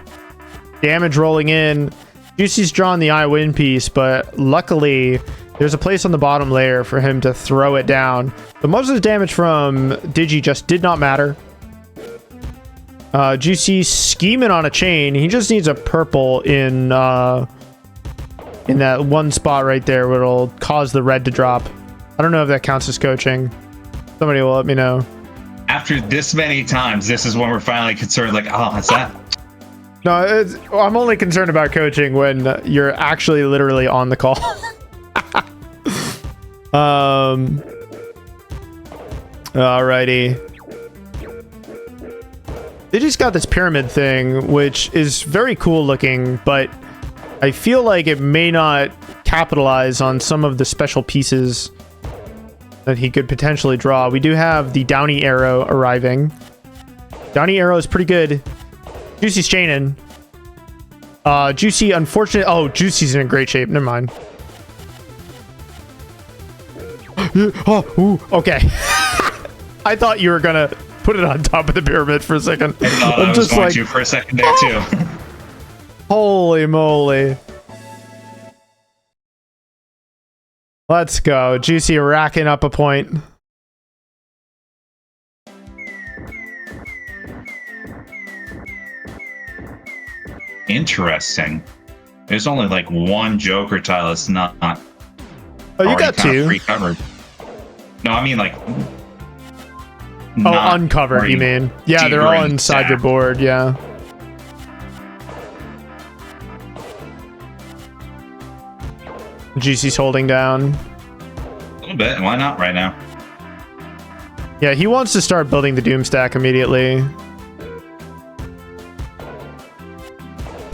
Damage rolling in. Juicey's drawn the I win piece, but luckily there's a place on the bottom layer for him to throw it down. But most of the damage from Digi just did not matter. Juicey scheming on a chain. He just needs a purple in that one spot right there where it'll cause the red to drop. I don't know if that counts as coaching. Somebody will let me know. After this many times, this is when we're finally concerned, like, oh, what's that? No, I'm only concerned about coaching when you're actually literally on the call. Alrighty. They just got this pyramid thing, which is very cool looking, but I feel like it may not capitalize on some of the special pieces that he could potentially draw. We do have the Downy Arrow arriving. Downy Arrow is pretty good. Juicey's chaining. Juicey, unfortunately... Oh, Juicey's in a great shape. Never mind. Oh, ooh, okay. I thought you were gonna put it on top of the pyramid for a second. I thought I was going to for a second there, too. Holy moly. Let's go. Juicey racking up a point. Interesting. There's only like one Joker tile that's not. Oh, you got two. Recovered. No, I mean like. Oh, uncovered, you mean? Yeah, they're all inside your board, yeah. Juicey's holding down. A little bit. Why not right now? Yeah, he wants to start building the Doom stack immediately.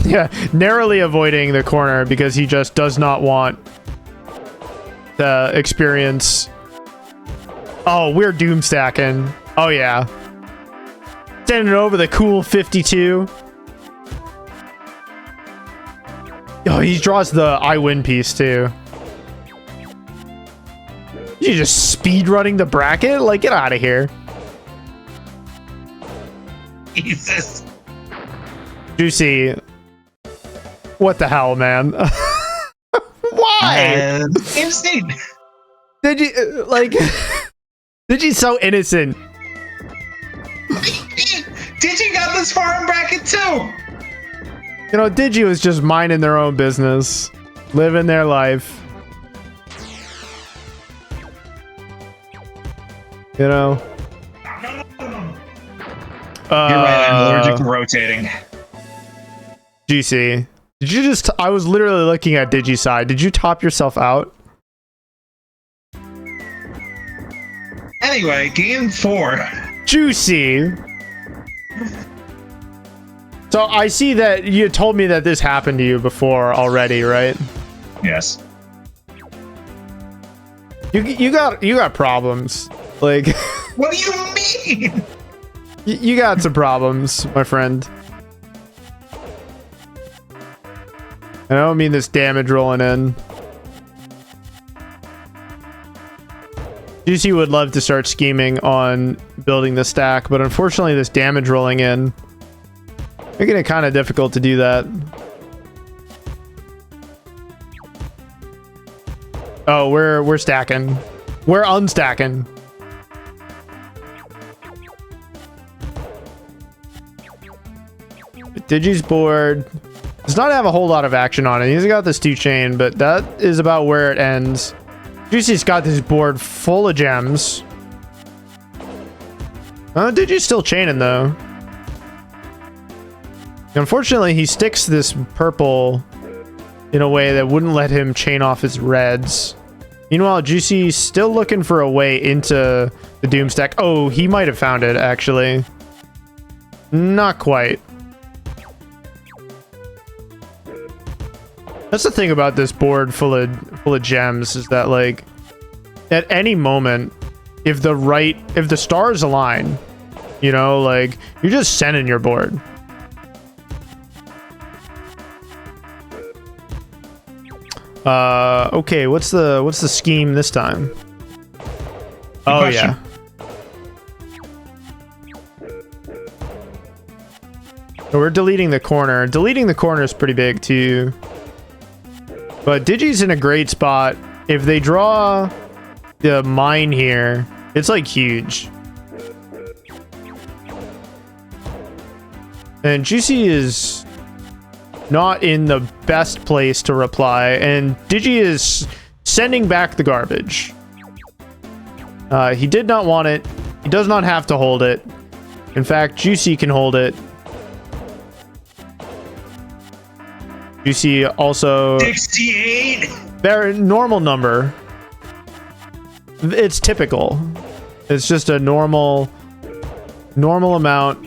Yeah, narrowly avoiding the corner because he just does not want the experience. Oh, we're Doom stacking. Oh, yeah. Sending it over the cool 52. Oh, he draws the I win piece, too. You just speed running the bracket? Like, get out of here. Jesus. Juicey. What the hell, man? Why? Insane. Did you, like... Did you so innocent? Digi got this far in bracket, too. You know, Digi was just minding their own business. Living their life. You know? You're right, I'm allergic to rotating. GC. Did you just... I was literally looking at Digi's side. Did you top yourself out? Anyway, game 4. Juicey. So I see that you told me that this happened to you before already, right? Yes. You got problems. Like... What do you mean? You got some problems, my friend. I don't mean this damage rolling in. Juicey would love to start scheming on building the stack, but unfortunately this damage rolling in making it kind of difficult to do that. Oh, we're stacking. We're unstacking. Digi's board does not have a whole lot of action on it. He's got this 2-chain, but that is about where it ends. Juicey's got this board full of gems. Digi's still chaining though. Unfortunately, he sticks this purple in a way that wouldn't let him chain off his reds. Meanwhile, Juicey's still looking for a way into the Doom stack. Oh, he might have found it, actually. Not quite. That's the thing about this board full of gems is that, like, at any moment, if the stars align, you know, like, you're just sending your board. Okay, what's the scheme this time? Good question. Yeah. So we're deleting the corner. Deleting the corner is pretty big too. But Digi's in a great spot. If they draw the mine here, it's like huge. And Juicey is not in the best place to reply, and Digi is sending back the garbage. He did not want it. He does not have to hold it. In fact, Juicey can hold it. Juicey also 68. Very normal number. It's typical. It's just a normal amount.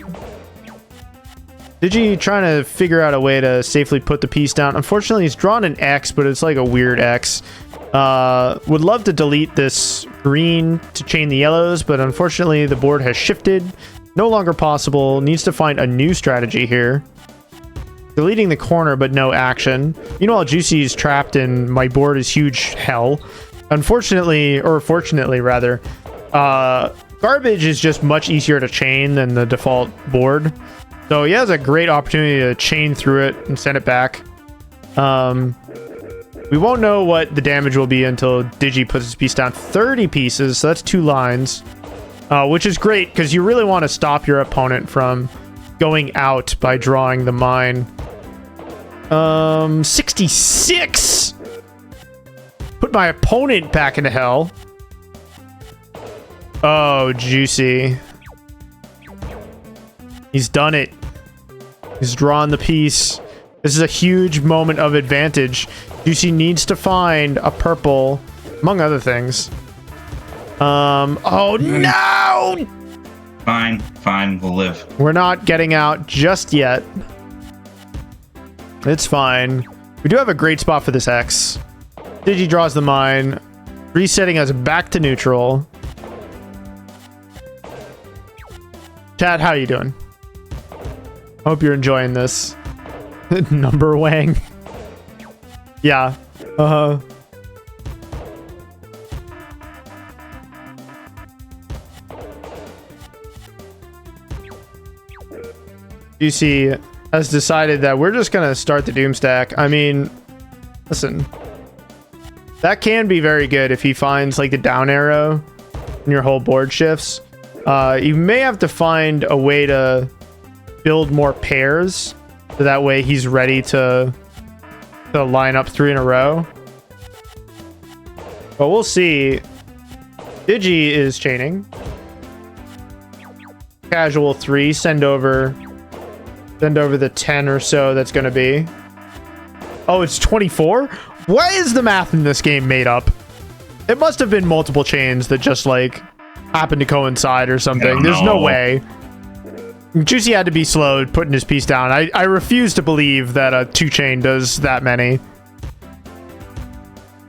Digi trying to figure out a way to safely put the piece down. Unfortunately, he's drawn an X, but it's like a weird X. Would love to delete this green to chain the yellows, but unfortunately the board has shifted. No longer possible. Needs to find a new strategy here. Deleting the corner, but no action. Meanwhile, Juicey's trapped in my board is huge hell. Unfortunately, or fortunately rather, garbage is just much easier to chain than the default board. So he has a great opportunity to chain through it and send it back. We won't know what the damage will be until Digi puts his piece down. 30 pieces, so that's 2 lines. Which is great, because you really want to stop your opponent from going out by drawing the mine. 66! Put my opponent back into hell. Oh, Juicey. He's done it. He's drawn the piece. This is a huge moment of advantage. Juicey needs to find a purple, among other things. Oh no! Fine, we'll live. We're not getting out just yet. It's fine. We do have a great spot for this X. Digi draws the mine, resetting us back to neutral. Chat, how you doing? Hope you're enjoying this. Number Wang. Yeah. Juicey has decided that we're just gonna start the Doomstack. I mean, listen. That can be very good if he finds like the down arrow and your whole board shifts. You may have to find a way to build more pairs, so that way he's ready to line up 3 in a row. But we'll see. Digi is chaining. Casual 3, send over the 10 or so that's gonna be. Oh, it's 24? Why is the math in this game made up? It must have been multiple chains that just like happened to coincide or something. There's no way. Juicey had to be slow putting his piece down. I refuse to believe that a 2-chain does that many.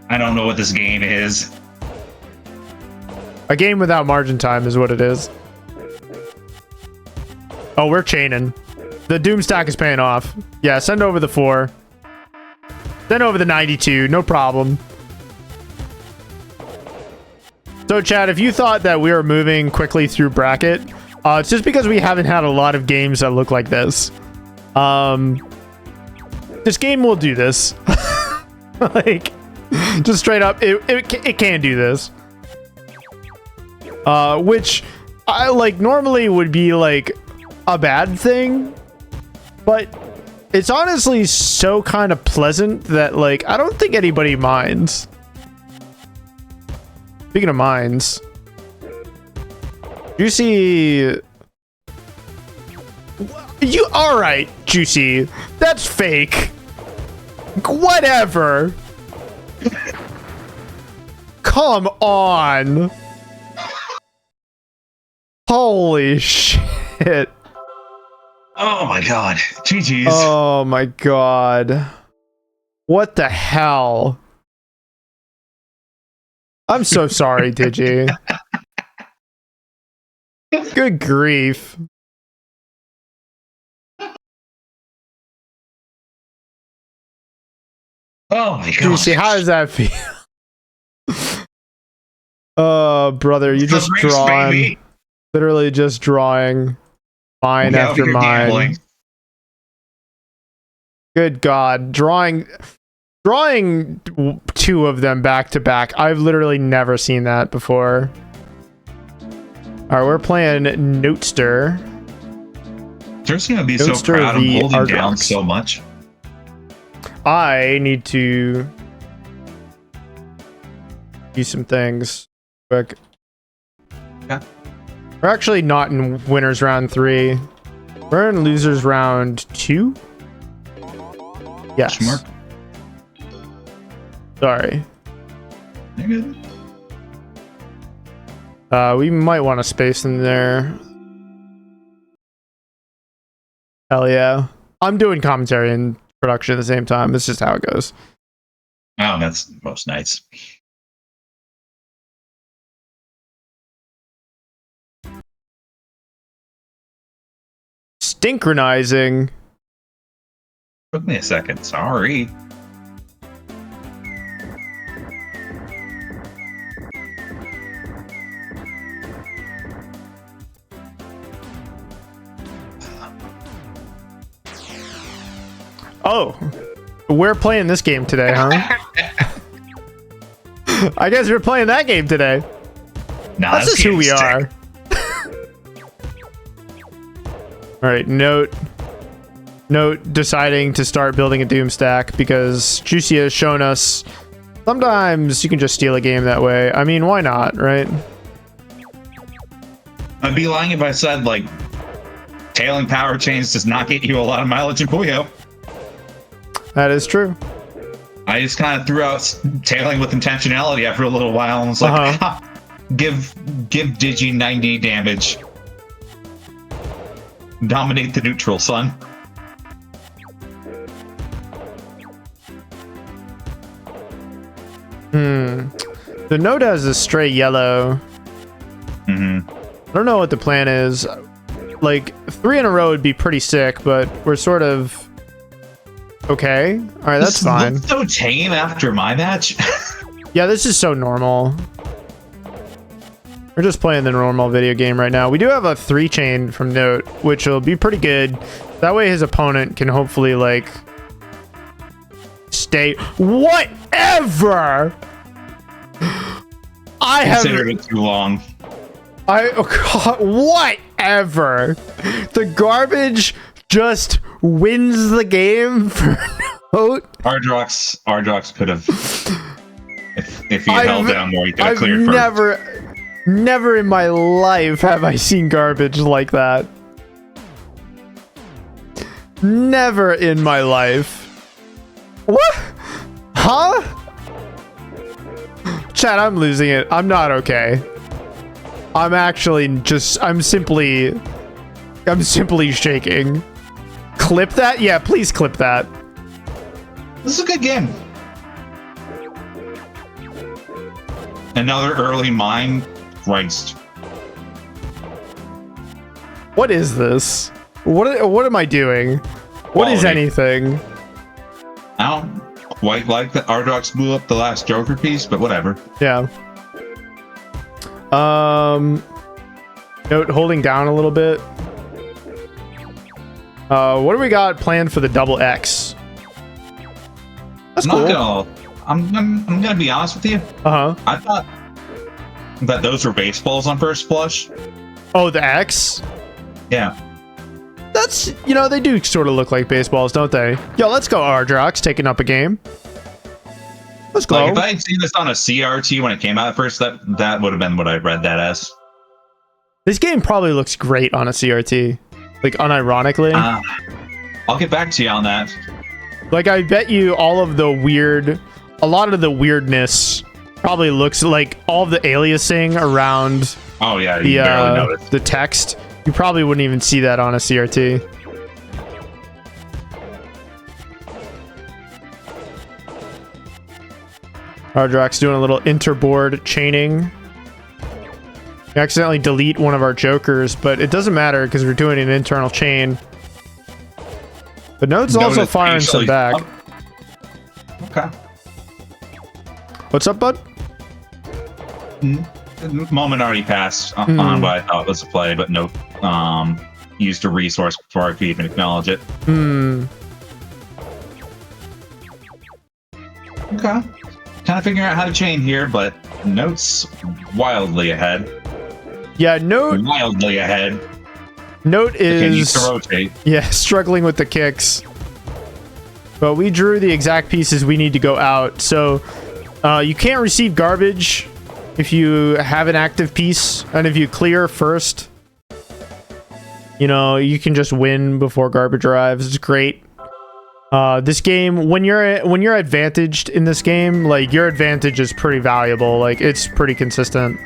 I don't know what this game is. A game without margin time is what it is. Oh, we're chaining. The Doomstack is paying off. Yeah, send over the 4. Send over the 92. No problem. So, Chad, if you thought that we were moving quickly through bracket, it's just because we haven't had a lot of games that look like this. This game will do this. Like, just straight up, it can do this. Which, I like, normally would be like a bad thing, but it's honestly so kind of pleasant that like I don't think anybody minds. Speaking of minds, Juicey, you all right? Juicey, that's fake. Whatever. Come on. Holy shit. Oh my god. GG's. Oh my god. What the hell? I'm so sorry, Digi. Good grief. Oh my god. Juicy, how does that feel? Oh, brother, you just drawing. Literally just drawing mine after mine. Gambling. Good God. Drawing 2 of them back to back. I've literally never seen that before. All right, we're playing Notester. There's gonna be so proud of holding Ardrox down so much. I need to do some things quick. Yeah. We're actually not in winners round 3. We're in losers round 2. Yes. Smart. Sorry. You're good. We might want to space in there. Hell yeah. I'm doing commentary and production at the same time. It's just how it goes. Oh, that's most nights. Synchronizing. Took me a second. Sorry. Oh, we're playing this game today, huh? I guess we're playing that game today. Nah, that's just who we are. All right, Note deciding to start building a Doom stack because Juicey has shown us sometimes you can just steal a game that way. I mean, why not, right? I'd be lying if I said, like, tailing power chains does not get you a lot of mileage in Puyo. That is true. I just kind of threw out tailing with intentionality after a little while and was like, give Digi 90 damage. Dominate the neutral, son. The Note has a stray yellow. I don't know what the plan is. Like, 3 in a row would be pretty sick, but we're sort of okay. All right, that's fine. So tame after my match. Yeah, this is so normal. We're just playing the normal video game right now. We do have a 3-chain from Note, which will be pretty good. That way his opponent can hopefully, like, stay... Whatever! I considered it too long. Whatever! The garbage just wins the game for Note. Ardrox could have... If he had held down more, he could have cleared first. Never in my life have I seen garbage like that. Never in my life. What? Huh? Chat, I'm losing it. I'm not okay. I'm simply shaking. Clip that? Yeah, please clip that. This is a good game. Another early mine. Christ. What is this? What am I doing? What is anything? I don't quite like that Ardrox blew up the last Joker piece, but whatever. Yeah. Note holding down a little bit. What do we got planned for the double X? That's cool. I'm gonna be honest with you. I thought that those were baseballs on first blush. Oh, the X? Yeah. That's, they do sort of look like baseballs, don't they? Yo, let's go, Ardrox, taking up a game. Let's go. Like, if I had seen this on a CRT when it came out at first, that would have been what I read that as. This game probably looks great on a CRT. Like, unironically. I'll get back to you on that. Like, I bet you a lot of the weirdness probably looks like all of the aliasing around the text. You probably wouldn't even see that on a CRT. Ardrox doing a little interboard chaining. We accidentally delete one of our jokers, but it doesn't matter because we're doing an internal chain. But Note's also firing some back. Okay. What's up, bud? The moment already passed on what I thought was a play, but nope. Used a resource before I could even acknowledge it. Okay. Kind of figuring out how to chain here, but Note's wildly ahead. Yeah, Note... Wildly ahead. Note is... Needs to rotate. Yeah, struggling with the kicks. But we drew the exact pieces we need to go out. So, you can't receive garbage if you have an active piece. And if you clear first, you know, you can just win before garbage arrives. It's great. This game, when you're advantaged in this game, like, your advantage is pretty valuable. Like, it's pretty consistent.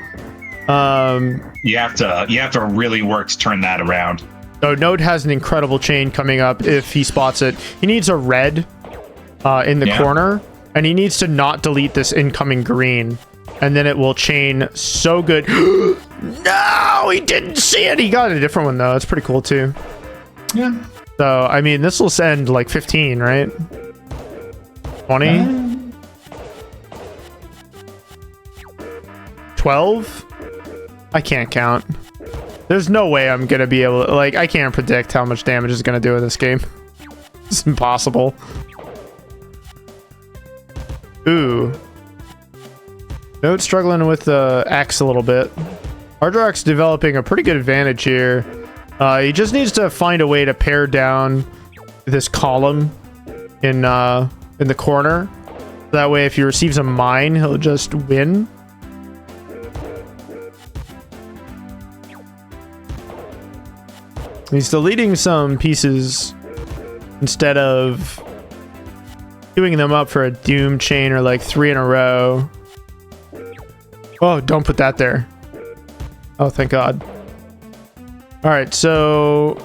You have to really work to turn that around. So Note has an incredible chain coming up if he spots it. He needs a red in the corner, and he needs to not delete this incoming green, and then it will chain so good. No, he didn't see it. He got a different one though. It's pretty cool too. Yeah. So I mean, this will send like 15, right? 20, 12. I can't count. There's no way I'm gonna be able to, like, I can't predict how much damage it's gonna do in this game. It's impossible. Ooh. Note struggling with the X a little bit. Ardrox developing a pretty good advantage here. He just needs to find a way to pare down this column in the corner. That way, if he receives a mine, he'll just win. He's deleting some pieces instead of queuing them up for a doom chain or like 3 in a row. Oh, don't put that there. Oh, thank God. All right, so...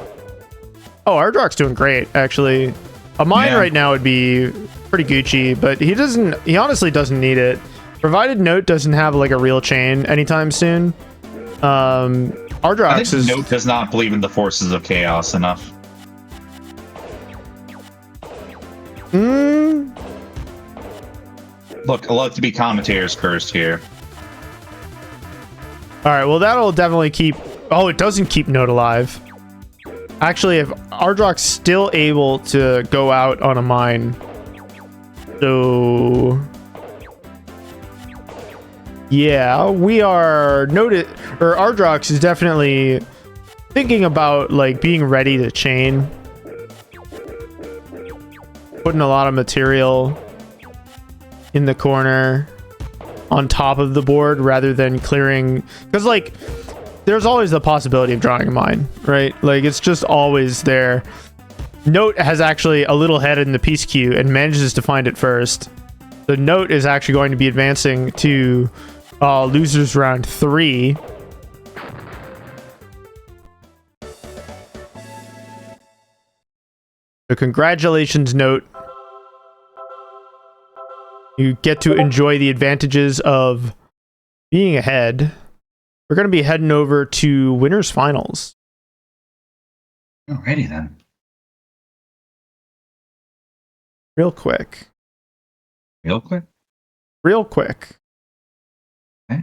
Oh, Ardrox doing great, actually. A mine right now would be pretty Gucci, but he honestly doesn't need it. Provided Note doesn't have like a real chain anytime soon. Ardrox is... Note does not believe in the forces of chaos enough. Look, I love to be commentators cursed here. All right, well, that'll definitely keep... Oh, it doesn't keep Note alive. Actually, if Ardrox still able to go out on a mine, so... Yeah, we are noted, or Ardrox is definitely thinking about like being ready to chain, putting a lot of material in the corner on top of the board rather than clearing, because like there's always the possibility of drawing a mine, right? Like it's just always there. Note has actually a little head in the piece queue and manages to find it first. The Note is actually going to be advancing to losers round 3. So congratulations, Note. You get to enjoy the advantages of being ahead. We're going to be heading over to winners finals. Alrighty then. Real quick. Real quick? Real quick. Okay.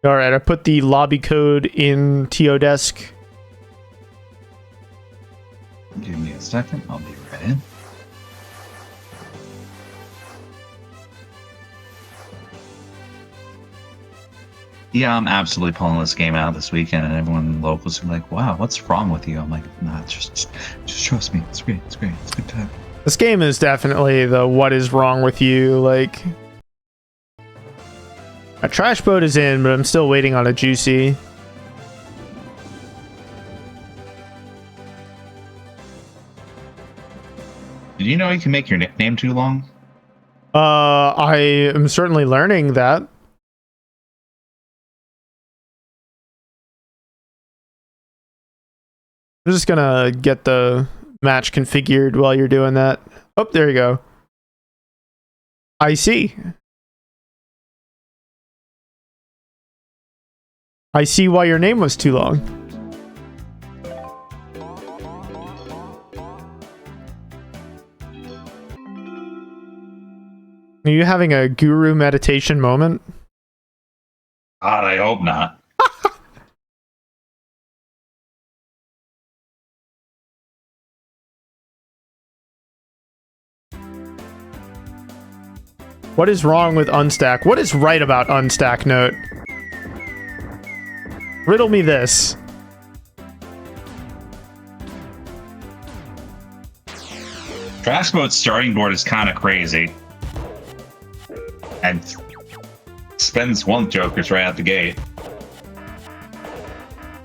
All right, I put the lobby code in TO desk. Give me a second. I'll be right in. Yeah, I'm absolutely pulling this game out this weekend, and everyone locals are like, "Wow, what's wrong with you?" I'm like, "Nah, just trust me. It's great. It's great. It's a good time." This game is definitely the what is wrong with you, like... A trash boat is in, but I'm still waiting on a Juicey. Did you know you can make your nickname too long? I am certainly learning that. I'm just gonna get the match configured while you're doing that. Oh, there you go. I see. I see why your name was too long. Are you having a guru meditation moment? God, I hope not. What is wrong with Unstack? What is right about Unstack, Note? Riddle me this. TrashBoat's starting board is kind of crazy. And spends one Jokers right out the gate.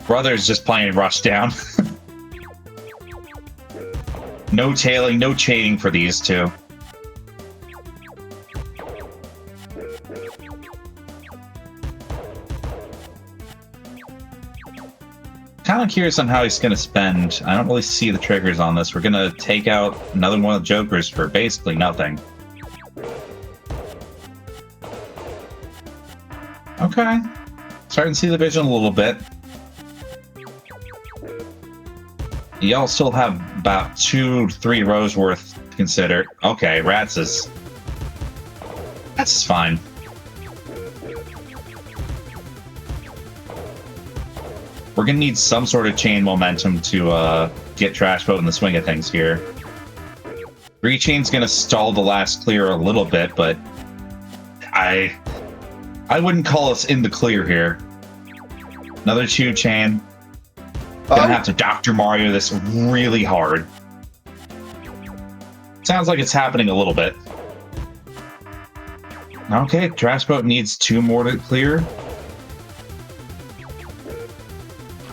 Brother's just playing Rush Down. No tailing, no chaining for these two. Kind of curious on how he's going to spend. I don't really see the triggers on this. We're going to take out another one of the Jokers for basically nothing. Okay. Starting to see the vision a little bit. Y'all still have about 2 to 3 rows worth to consider. Okay, Ratttz is fine. We're gonna need some sort of chain momentum to get TrashBoat in the swing of things here. 3 chain's gonna stall the last clear a little bit, but I wouldn't call us in the clear here. Another 2 chain. Gonna have to Dr. Mario this really hard. Sounds like it's happening a little bit. Okay, TrashBoat needs 2 more to clear.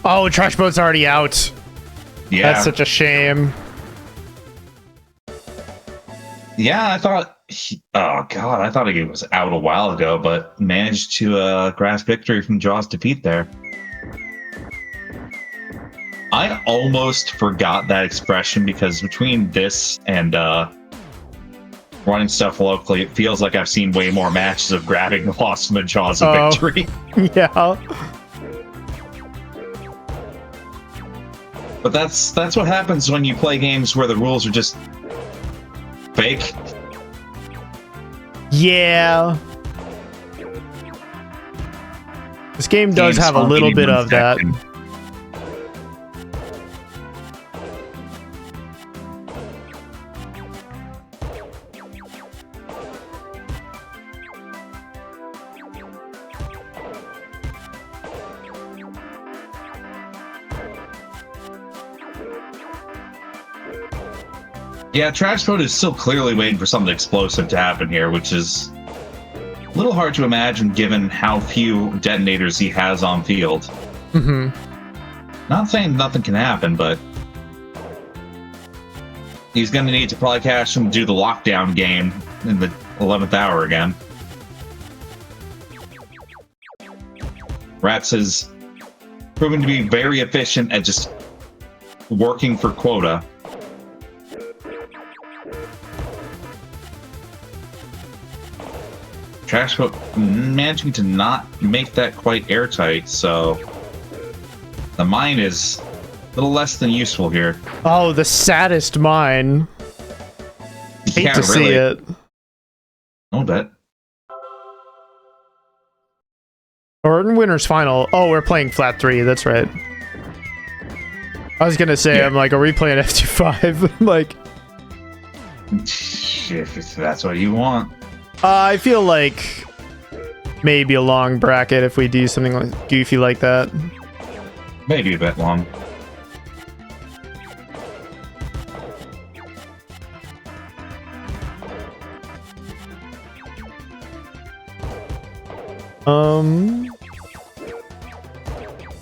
Oh, TrashBoat's already out. Yeah. That's such a shame. Yeah, I thought... oh, God, I thought he was out a while ago, but managed to grasp victory from Jaw's defeat there. I almost forgot that expression because between this and running stuff locally, it feels like I've seen way more matches of grabbing the loss from the Jaws of victory. Yeah. But that's what happens when you play games where the rules are just fake. Yeah. This game does have a little bit of that. Yeah, TrashBoat is still clearly waiting for something explosive to happen here, which is a little hard to imagine given how few detonators he has on field. Mm-hmm. Not saying nothing can happen, but he's going to need to probably cash him to do the lockdown game in the 11th hour again. Ratttz has proven to be very efficient at just working for quota. TrashBoat managing to not make that quite airtight, so the mine is a little less than useful here. Oh, the saddest mine. Hate to see it. A little bit. Or in Winner's Final. Oh, we're playing flat 3. That's right. I was gonna say, yeah. I'm like, are we playing F25? Like, if that's what you want. I feel like maybe a long bracket if we do something like goofy like that. Maybe a bit long.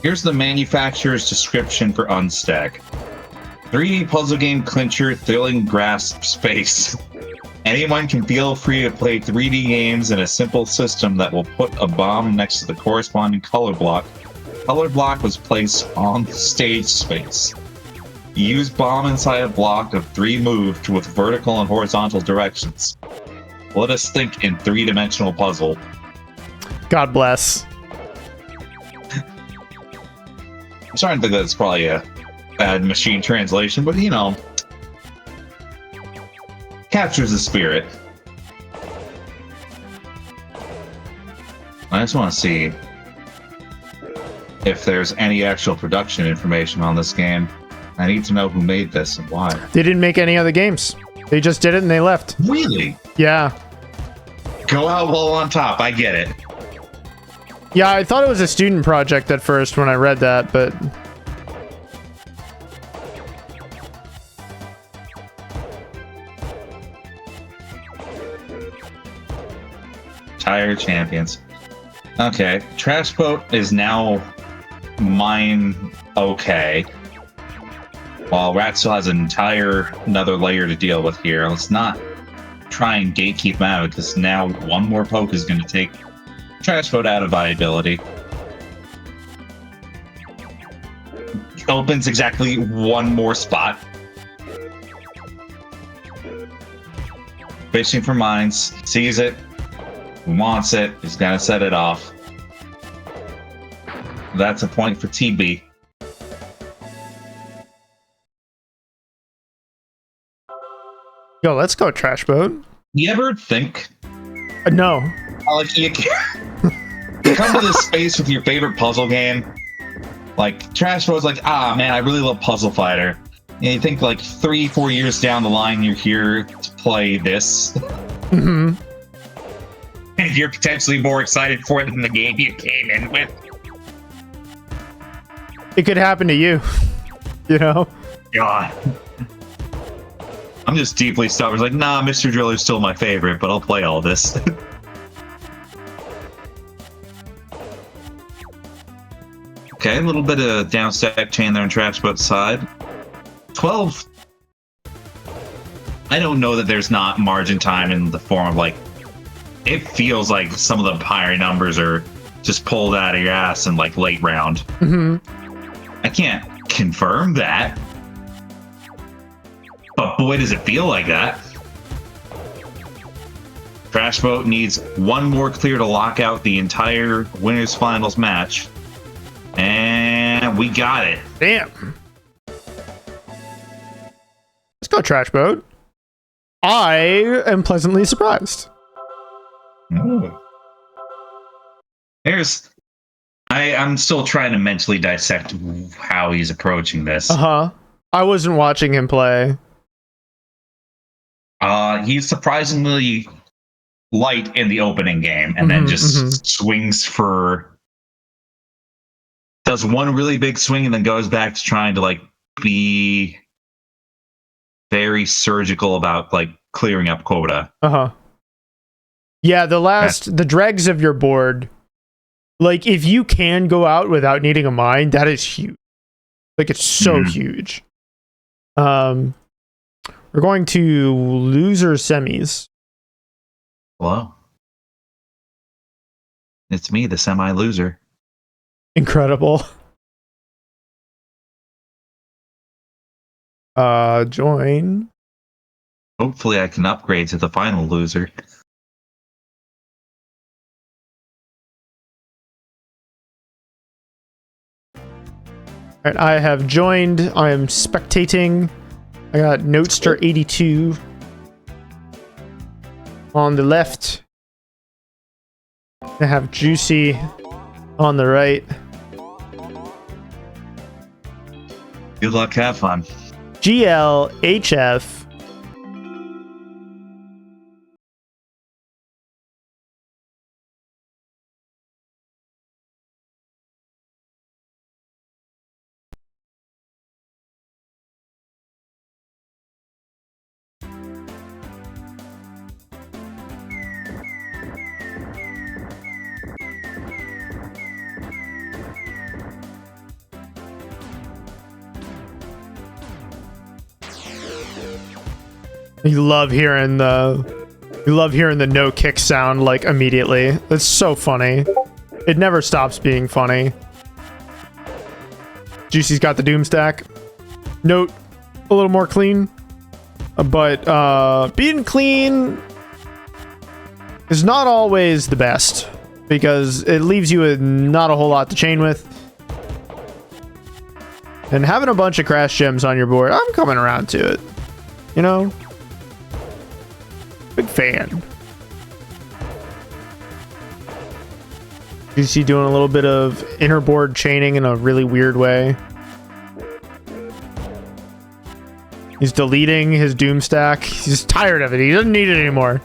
Here's the manufacturer's description for Unstack. 3D puzzle game clincher, thrilling grasp space. Anyone can feel free to play 3D games in a simple system that will put a bomb next to the corresponding color block. Color block was placed on the stage space. Use bomb inside a block of 3 moved with vertical and horizontal directions. Let us think in 3-dimensional puzzle. God bless. I'm starting to think that's probably a bad machine translation, but you know, captures the spirit. I just want to see if there's any actual production information on this game. I need to know who made this and why. They didn't make any other games. They just did it and they left. Really? Yeah. Go out well on top. I get it. Yeah, I thought it was a student project at first when I read that, but... Tire champions. Okay, Trash Boat is now mine okay. While Ratttz still has another layer to deal with here. Let's not try and gatekeep him out, because now one more poke is going to take Trash Boat out of viability. Opens exactly one more spot. Fishing for mines. Sees it. Wants it. He's got to set it off. That's a point for TB. Yo, let's go, Trash Boat. You ever think, No. like, you come to this space with your favorite puzzle game? Like, Trash Boat's like, ah, man, I really love Puzzle Fighter. And you think, like, 3-4 years down the line, you're here to play this. Mm-hmm. And you're potentially more excited for it than the game you came in with. It could happen to you. You know? God. I'm just deeply stubborn. Like, nah, Mr. Driller's still my favorite, but I'll play all this. Okay, a little bit of downstack chain there on Trash Boat's side. 12. I don't know that there's not margin time in the form of, like, it feels like some of the higher numbers are just pulled out of your ass in, like, late round. Mm-hmm. I can't confirm that. But boy, does it feel like that. Trash Boat needs one more clear to lock out the entire winners finals match. And we got it. Damn. Let's go, Trash Boat. I am pleasantly surprised. Oh. I'm still trying to mentally dissect how he's approaching this. Uh-huh. I wasn't watching him play. He's surprisingly light in the opening game, and then just swings for... Does one really big swing and then goes back to trying to, like, be very surgical about, like, clearing up quota. Uh-huh. Yeah, the dregs of your board, like, if you can go out without needing a mine, that is huge. Like, it's so huge. We're going to loser semis. Hello. It's me, the semi-loser. Incredible. Join. Hopefully I can upgrade to the final loser. Alright, I have joined. I am spectating. I got Notester 82 on the left. I have Juicey on the right. Good luck, have fun. GLHF. You love hearing the no kick sound like immediately. It's so funny. It never stops being funny. Juicey's got the Doom stack. Note, a little more clean. But being clean is not always the best, because it leaves you with not a whole lot to chain with. And having a bunch of crash gems on your board, I'm coming around to it. You know? Big fan. Juicey doing a little bit of inner board chaining in a really weird way. He's deleting his doom stack. He's tired of it. He doesn't need it anymore.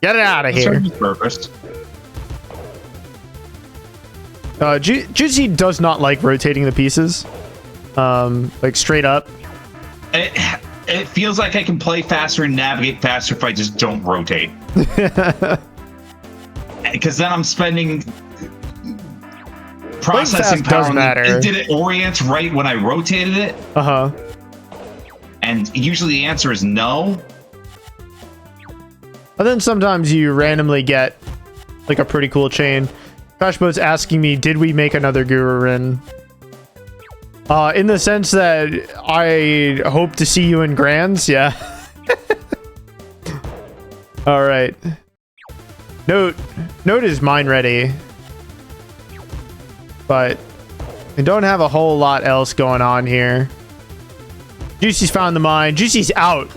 Get it out of here. Purpose. Juicey does not like rotating the pieces. Like straight up. It feels like I can play faster and navigate faster if I just don't rotate. Because then I'm spending processing power. Matter. Did it orient right when I rotated it? Uh-huh. And usually the answer is no. But then sometimes you randomly get like a pretty cool chain. TrashBoat's asking me, did we make another Guru Rin? In the sense that I hope to see you in Grands, yeah. All right. Note is mine ready, but I don't have a whole lot else going on here. Juicey's found the mine. Juicey's out.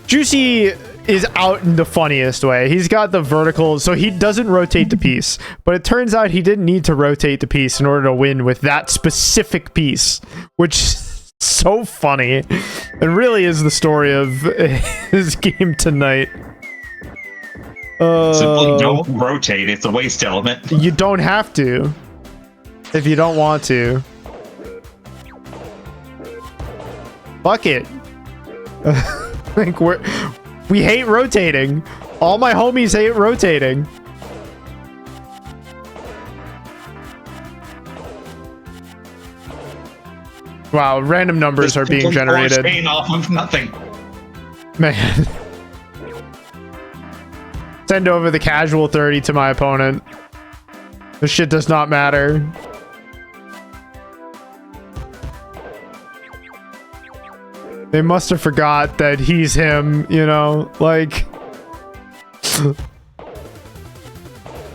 Juicey is out in the funniest way. He's got the vertical, so he doesn't rotate the piece. But it turns out he didn't need to rotate the piece in order to win with that specific piece, which is so funny. It really is the story of his game tonight. Simply don't rotate. It's a waste element. You don't have to if you don't want to. Fuck it. Like we hate rotating. All my homies hate rotating. Wow, random numbers are being generated. Off of nothing. Man. Send over the casual 30 to my opponent. This shit does not matter. They must have forgot that he's him, you know, like.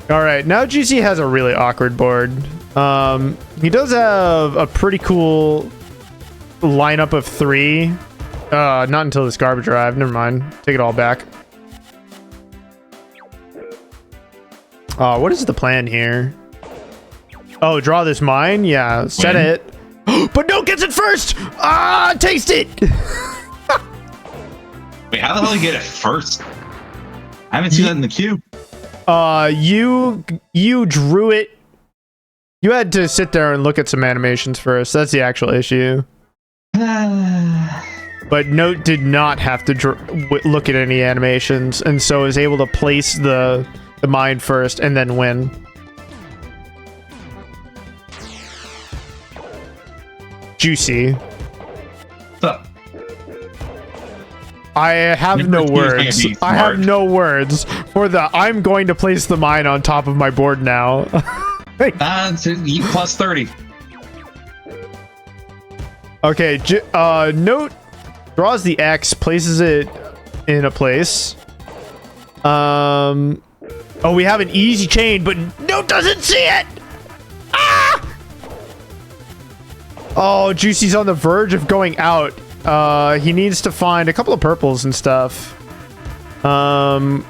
All right, now Juicey has a really awkward board. He does have a pretty cool lineup of 3. Not until this garbage arrived. Never mind. Take it all back. What is the plan here? Oh, draw this mine? Yeah, set it. But no, gets it first! Ah, taste it! Wait, how the hell did you get it first? I haven't seen that in the queue. You drew it. You had to sit there and look at some animations first. That's the actual issue. But Note did not have to look at any animations, and so is able to place the mine first and then win. Juicey. What's up? I have no words. I have no words for the I'm going to place the mine on top of my board now. You plus 30. Okay, Note draws the X, places it in a place. Oh, we have an easy chain, but Note doesn't see it! Ah! Oh, Juicey's on the verge of going out. He needs to find a couple of purples and stuff. Our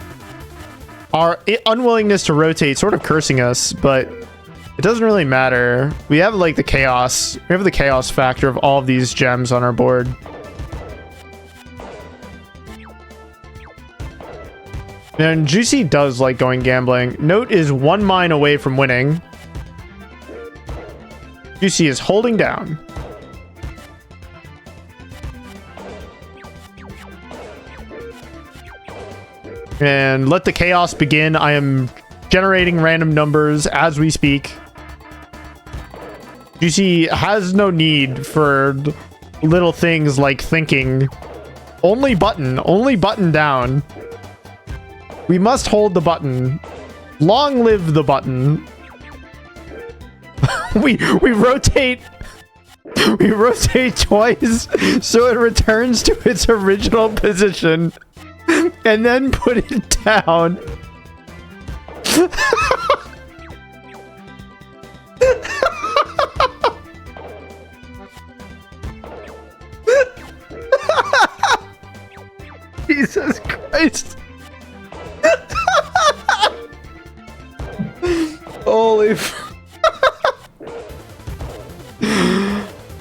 unwillingness to rotate sort of cursing us, but it doesn't really matter. We have like the chaos. We have the chaos factor of all of these gems on our board. And Juicey does like going gambling. Note is 1 mine away from winning. Juicey is holding down. And let the chaos begin. I am generating random numbers as we speak. Juicey has no need for little things like thinking. Only button down. We must hold the button. Long live the button. we rotate We rotate twice so it returns to its original position and then put it down. Jesus Christ. Holy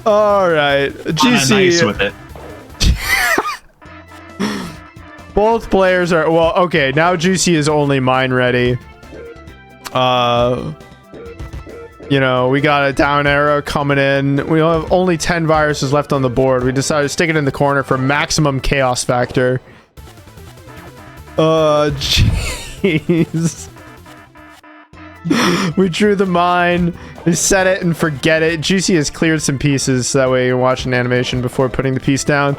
all right, Juicey. Nice with it. Both players are well. Okay, now Juicey is only mine ready. You know, we got a down arrow coming in. We have only 10 viruses left on the board. We decided to stick it in the corner for maximum chaos factor. Jeez. We drew the mine. We set it and forget it. Juicey has cleared some pieces so that way you can watch an animation before putting the piece down.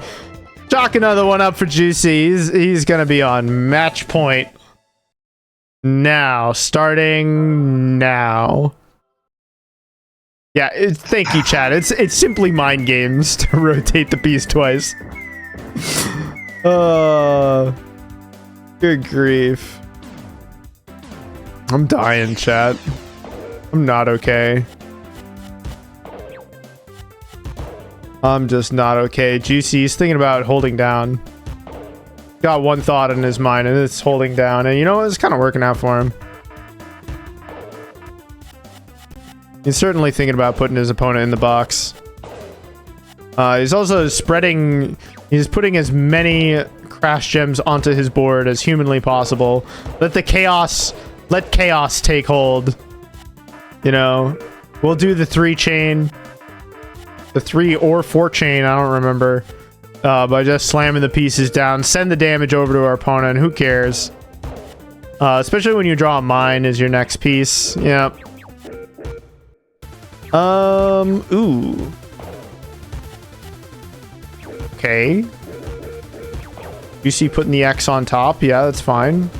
Chalk another one up for Juicey. He's gonna be on match point now. Starting now. Yeah, thank you, chat. It's simply mind games to rotate the piece twice. Good grief. I'm dying, chat. I'm not okay. I'm just not okay. Juicey's thinking about holding down. Got one thought in his mind, and it's holding down. And you know, it's kind of working out for him. He's certainly thinking about putting his opponent in the box. He's also spreading... He's putting as many crash gems onto his board as humanly possible. Let chaos take hold. You know, we'll do the 3 chain. The 3 or 4 chain, I don't remember. By just slamming the pieces down. Send the damage over to our opponent. Who cares? Especially when you draw a mine as your next piece. Yep. Ooh. Okay. You see putting the X on top? Yeah, that's fine.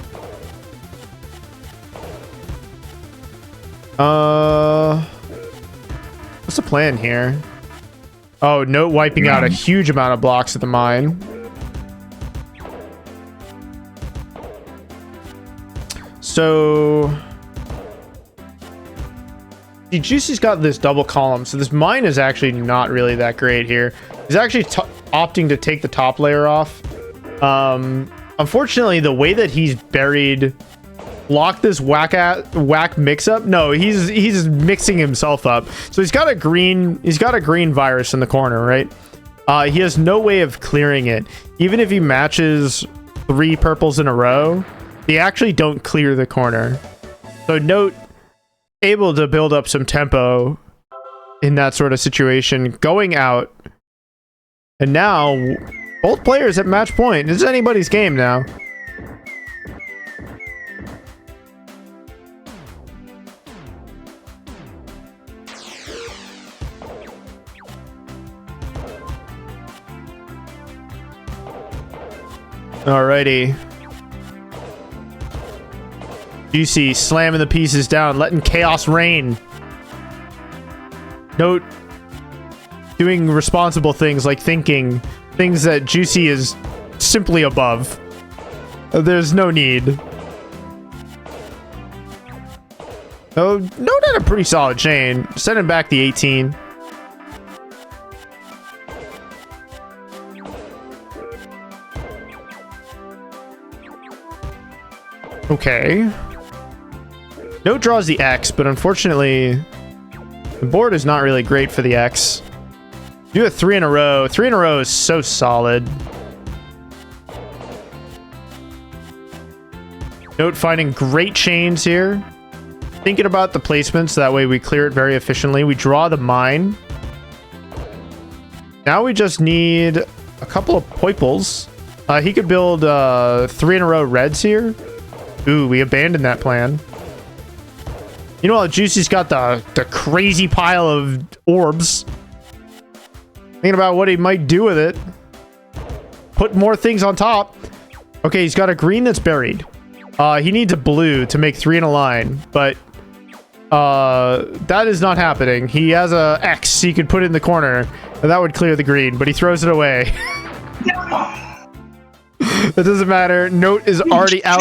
What's the plan here? Oh, note wiping out a huge amount of blocks at the mine. So... Juicey's got this double column, so this mine is actually not really that great here. He's actually opting to take the top layer off. Unfortunately, the way that he's buried... Lock this whack mix up. No, he's mixing himself up. So he's got a green virus in the corner, right? He has no way of clearing it. Even if he matches 3 purples in a row, they actually don't clear the corner. So note, able to build up some tempo in that sort of situation, going out. And now both players at match point. It's anybody's game now. Alrighty. Juicey slamming the pieces down, letting chaos reign. Note, doing responsible things like thinking, things that Juicey is simply above. There's no need. Oh, Note had a pretty solid chain. Sending back the 18. Okay. Note draws the X, but unfortunately, the board is not really great for the X. Do a 3 in a row. 3 in a row is so solid. Note finding great chains here. Thinking about the placements, that way we clear it very efficiently. We draw the mine. Now we just need a couple of poiples. He could build 3 in a row reds here. Ooh, we abandoned that plan. You know, Juicey's got the crazy pile of orbs. Thinking about what he might do with it. Put more things on top. Okay, he's got a green that's buried. He needs a blue to make 3 in a line, but That is not happening. He has a X he could put in the corner, and that would clear the green, but he throws it away. It doesn't matter. Note is already out.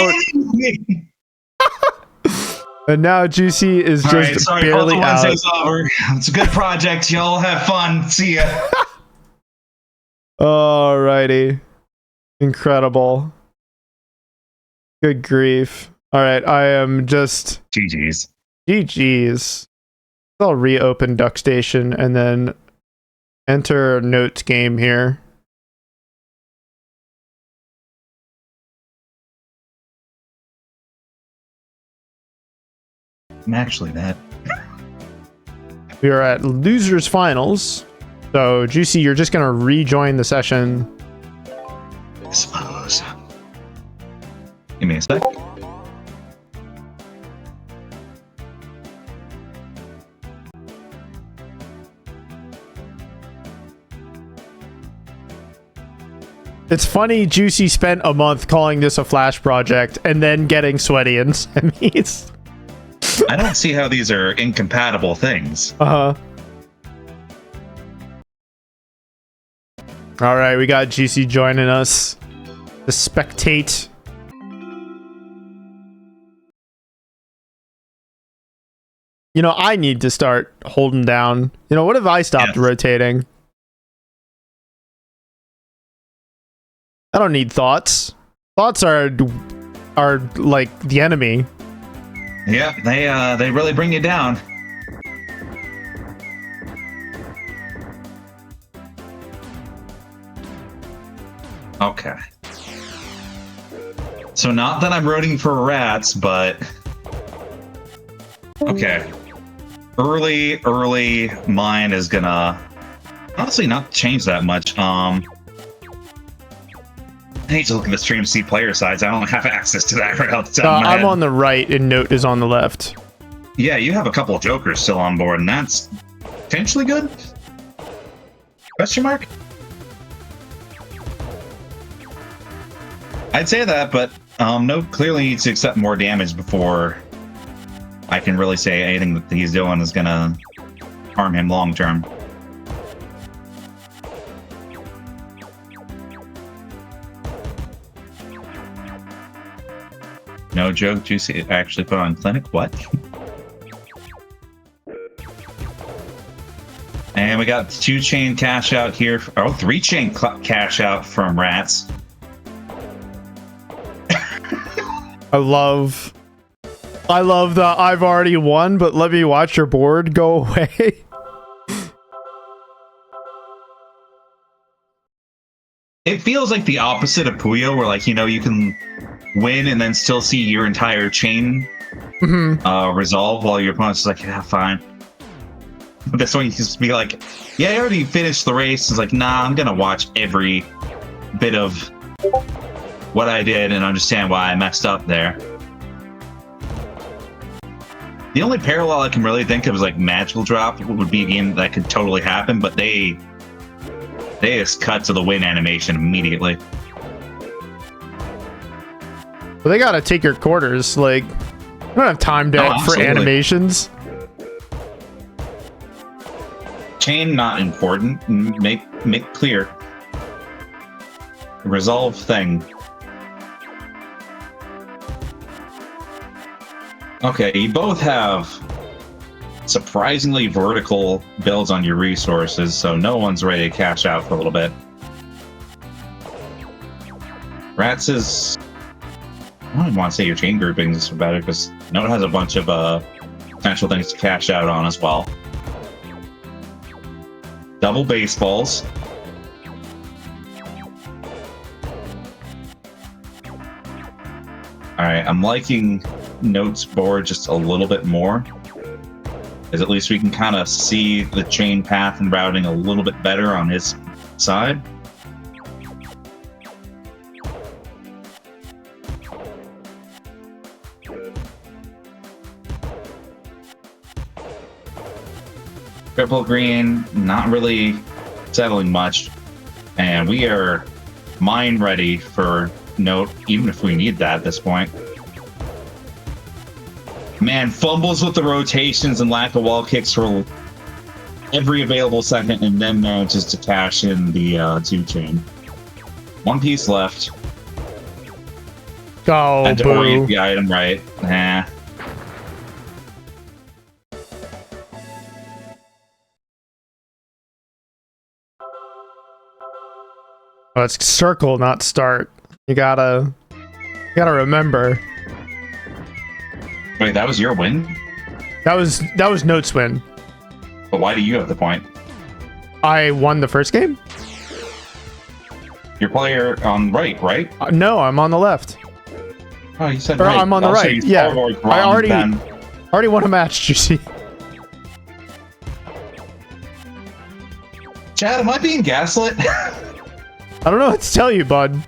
And now Juicy is just barely out. Wednesday's over. It's a good project. Y'all have fun. See ya. Alrighty. Incredible. Good grief. Alright, I am just... GG's. GG's. I'll reopen Duck Station and then enter Note's game here. I'm actually that. We are at losers finals. So Juicy, you're just gonna rejoin the session. I suppose. Give me a sec. It's funny Juicy spent a month calling this a Flash project and then getting sweaty in semis. I don't see how these are incompatible things. Uh-huh. Alright, we got Juicy joining us to spectate. You know, I need to start holding down. You know, what if I stopped rotating? I don't need thoughts. Thoughts are like the enemy. Yeah, they really bring you down. Okay. So not that I'm rooting for Ratttz, but okay. Early mine is gonna honestly not change that much. I need to look at the stream to see player sides. I don't have access to that right off the top of my head. I'm on the right and Note is on the left. Yeah, you have a couple of jokers still on board, and that's potentially good? Question mark? I'd say that, but Note clearly needs to accept more damage before I can really say anything that he's doing is gonna harm him long term. No joke, Juicy actually put on Clinic. What? And we got 2-chain cash out here. Oh, 3-chain cash out from Ratttz. I love the I've already won, but let me watch your board go away. It feels like the opposite of Puyo, where like, you know, you can win and then still see your entire chain resolve while your opponent's like, yeah, fine. But this one you just be like, yeah, I already finished the race. It's like, nah, I'm gonna watch every bit of what I did and understand why I messed up there. The only parallel I can really think of is like Magical Drop would be a game that could totally happen, but they just cut to the win animation immediately. Well, they gotta take your quarters. Like, I don't have time for animations. Chain not important. Make clear. Resolve thing. Okay, you both have surprisingly vertical builds on your resources, so no one's ready to cash out for a little bit. Ratttz is... I don't even want to say your chain groupings are better, because Note has a bunch of potential things to cash out on as well. Double baseballs. Alright, I'm liking Note's board just a little bit more, because at least we can kind of see the chain path and routing a little bit better on his side. Triple green, not really settling much, and we are mine ready for Note, even if we need that at this point. Man, fumbles with the rotations and lack of wall kicks for every available second, and then manages to cash in the 2-chain. One piece left. Oh, Had to boo. orient the item right. Nah. Oh, it's circle, not start. You gotta remember. Wait, that was your win? That was Note's win. But why do you have the point? I won the first game? Your player on right? No, I'm on the left. Oh, you said Or right. I'm on the Also, right. you Yeah. followed I wrong already then. won a match, Juicey. Chad, am I being gaslit? I don't know what to tell you, bud.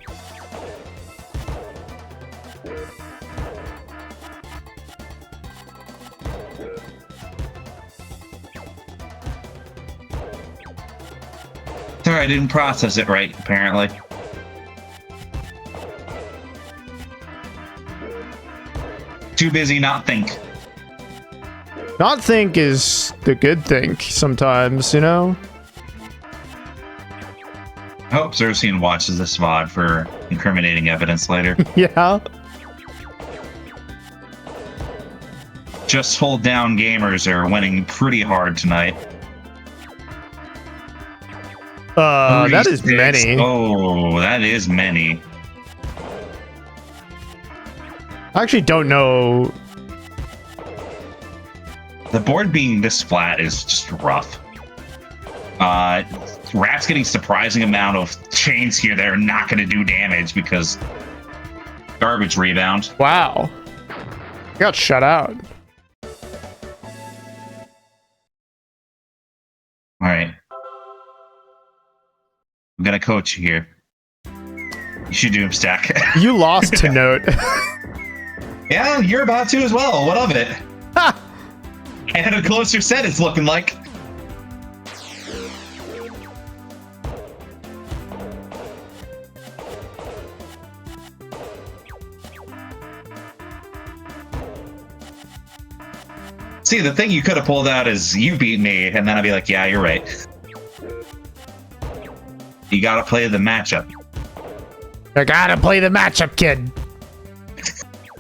Sorry, I didn't process it right, apparently. Too busy not think. Not think is the good think sometimes, you know? I hope Xerxine watches this VOD for incriminating evidence later. Yeah. Just hold down gamers are winning pretty hard tonight. That is 36. many. Oh, that is many. I actually don't know. The board being this flat is just rough. Ratttz getting surprising amount of chains here that are not going to do damage because garbage rebound. Wow. Got shut out. All right. I'm going to coach you here. You should do stack. You lost to Note. Yeah, you're about to as well. What of it? Ha! I had a closer set, it's looking like. See, the thing you could have pulled out is you beat me, and then I'd be like, yeah, you're right. You gotta play the matchup. I gotta play the matchup, kid.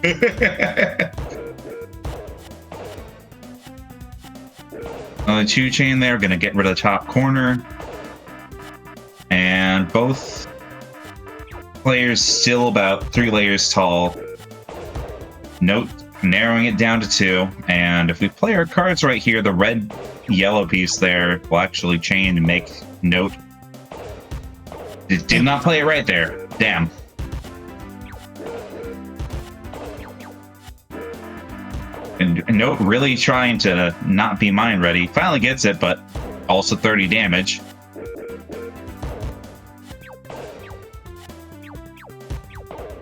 The 2-chain there, gonna get rid of the top corner. And both players still about 3 layers tall. Note narrowing it down to 2. And if we play our cards right here, the red yellow piece there will actually chain and make Note. Did not play it right there. Damn. And Note really trying to not be mind ready. Finally gets it, but also 30 damage.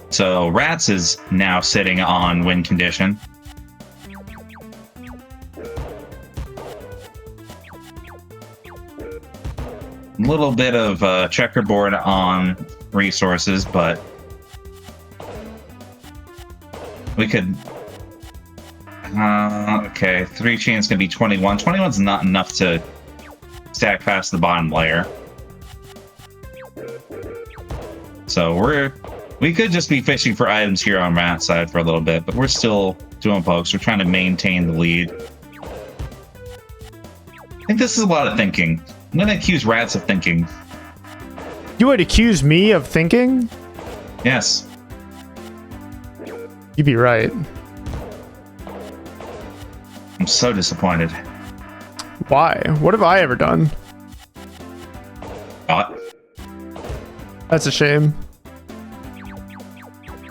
So Ratttz is now sitting on win condition. A little bit of checkerboard on resources, but we could... okay, 3 chains can be 21. 21's not enough to stack past the bottom layer. So we could just be fishing for items here on Rattt's side for a little bit, but we're still doing pokes. We're trying to maintain the lead. I think this is a lot of thinking. I'm going to accuse Ratttz of thinking. You would accuse me of thinking? Yes. You'd be right. I'm so disappointed. Why? What have I ever done? Thought. That's a shame.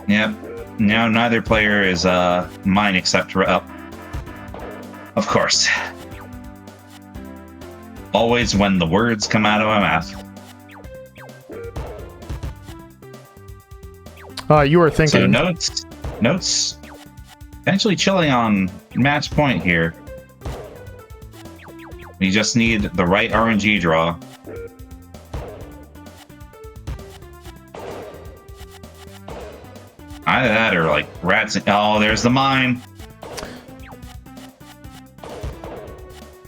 Yep. Now neither player is mine except up. Of course. Always when the words come out of my mouth. You were thinking. So notes potentially chilling on match point here. We just need the right RNG draw. Either that or like Ratttz. Oh, there's the mine.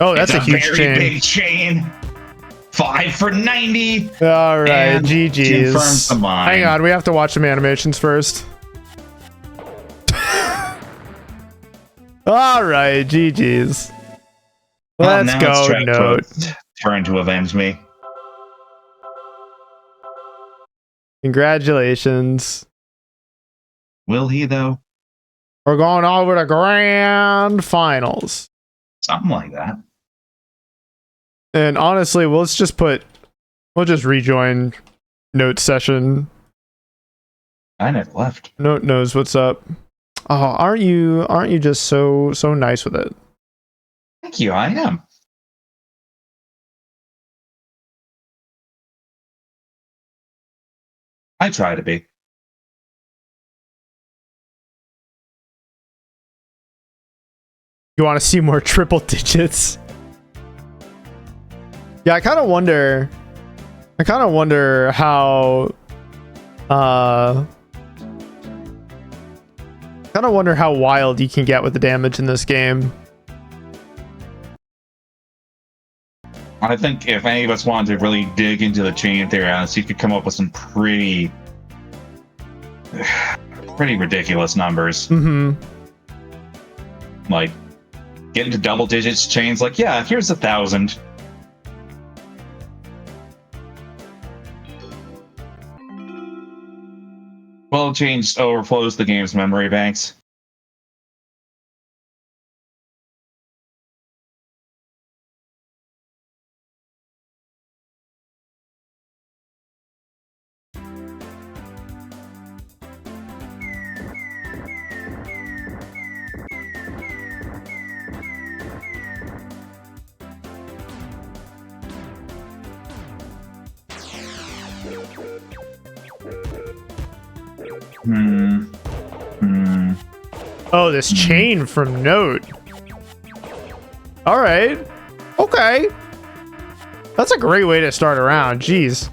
Oh, that's a huge very chain. big chain. 5 for 90. All right, And GG's. confirms the mine. Hang on, we have to watch some animations first. All right, GG's. Well, Let's now go, it's Note. TrashBoat's turn to avenge me. Congratulations. Will he, though? We're going over to grand finals. Something like that. And honestly, we'll just rejoin Note's session. I never left. Note knows what's up. Oh, aren't you just so nice with it? Thank you, I am. I try to be. You want to see more triple digits? Yeah, I kind of wonder how wild you can get with the damage in this game. I think if any of us wanted to really dig into the chain theory, you could come up with some pretty ridiculous numbers. Mm-hmm. Like, get into double digits chains, like, yeah, here's 1,000. Well, change overflows the game's memory banks. Oh, this chain from Note. All right. Okay. That's a great way to start a round. Jeez.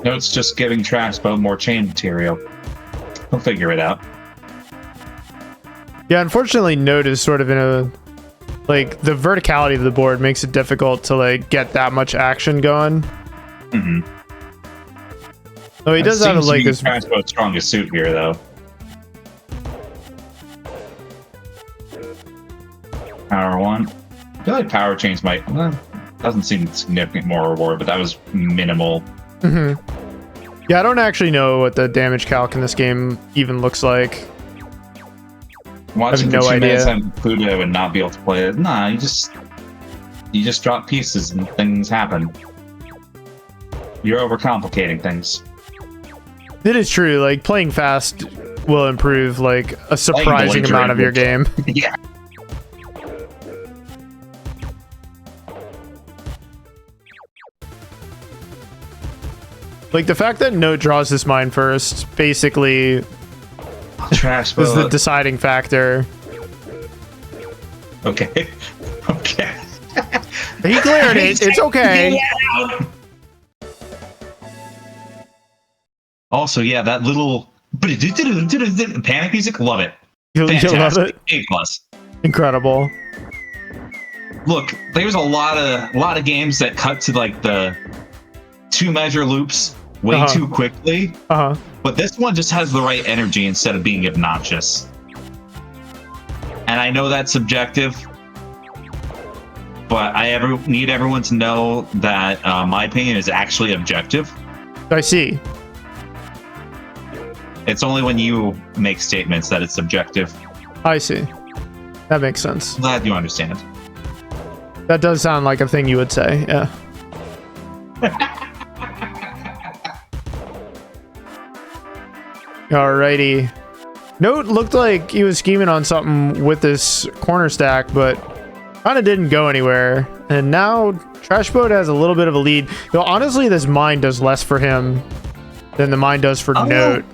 Note's just giving TrashBoat more chain material. We'll figure it out. Yeah, unfortunately, Note is sort of in a... Like, the verticality of the board makes it difficult to, like, get that much action going. Mm-hmm. Oh, he does have, like, this... TrashBoat's strongest suit here, though. Power 1. I feel like power chains might... doesn't seem significant more reward, but that was minimal. Mm-hmm. Yeah, I don't actually know what the damage calc in this game even looks like. Watching no for 2 idea. minutes on Pluto and not be able to play it. Nah, you just drop pieces and things happen. You're overcomplicating things. It is true. Like, playing fast will improve, like, a surprising amount of your game. Yeah. Like, the fact that Note draws this mine first basically TrashBoat is the deciding factor. Okay. Okay. He cleared it. It's okay. Also, yeah, that little panic music, love it. You love Fantastic. it? A+. Incredible. Look, there's a lot of games that cut to like the 2-measure loops way too quickly. But this one just has the right energy instead of being obnoxious. And I know that's subjective, but I need everyone to know that my opinion is actually objective. I see. It's only when you make statements that it's subjective. I see. That makes sense. I'm glad you understand. That does sound like a thing you would say, yeah. Alrighty. Note looked like he was scheming on something with this corner stack, but kind of didn't go anywhere. And now TrashBoat has a little bit of a lead. Though honestly, this mine does less for him than the mine does for Note.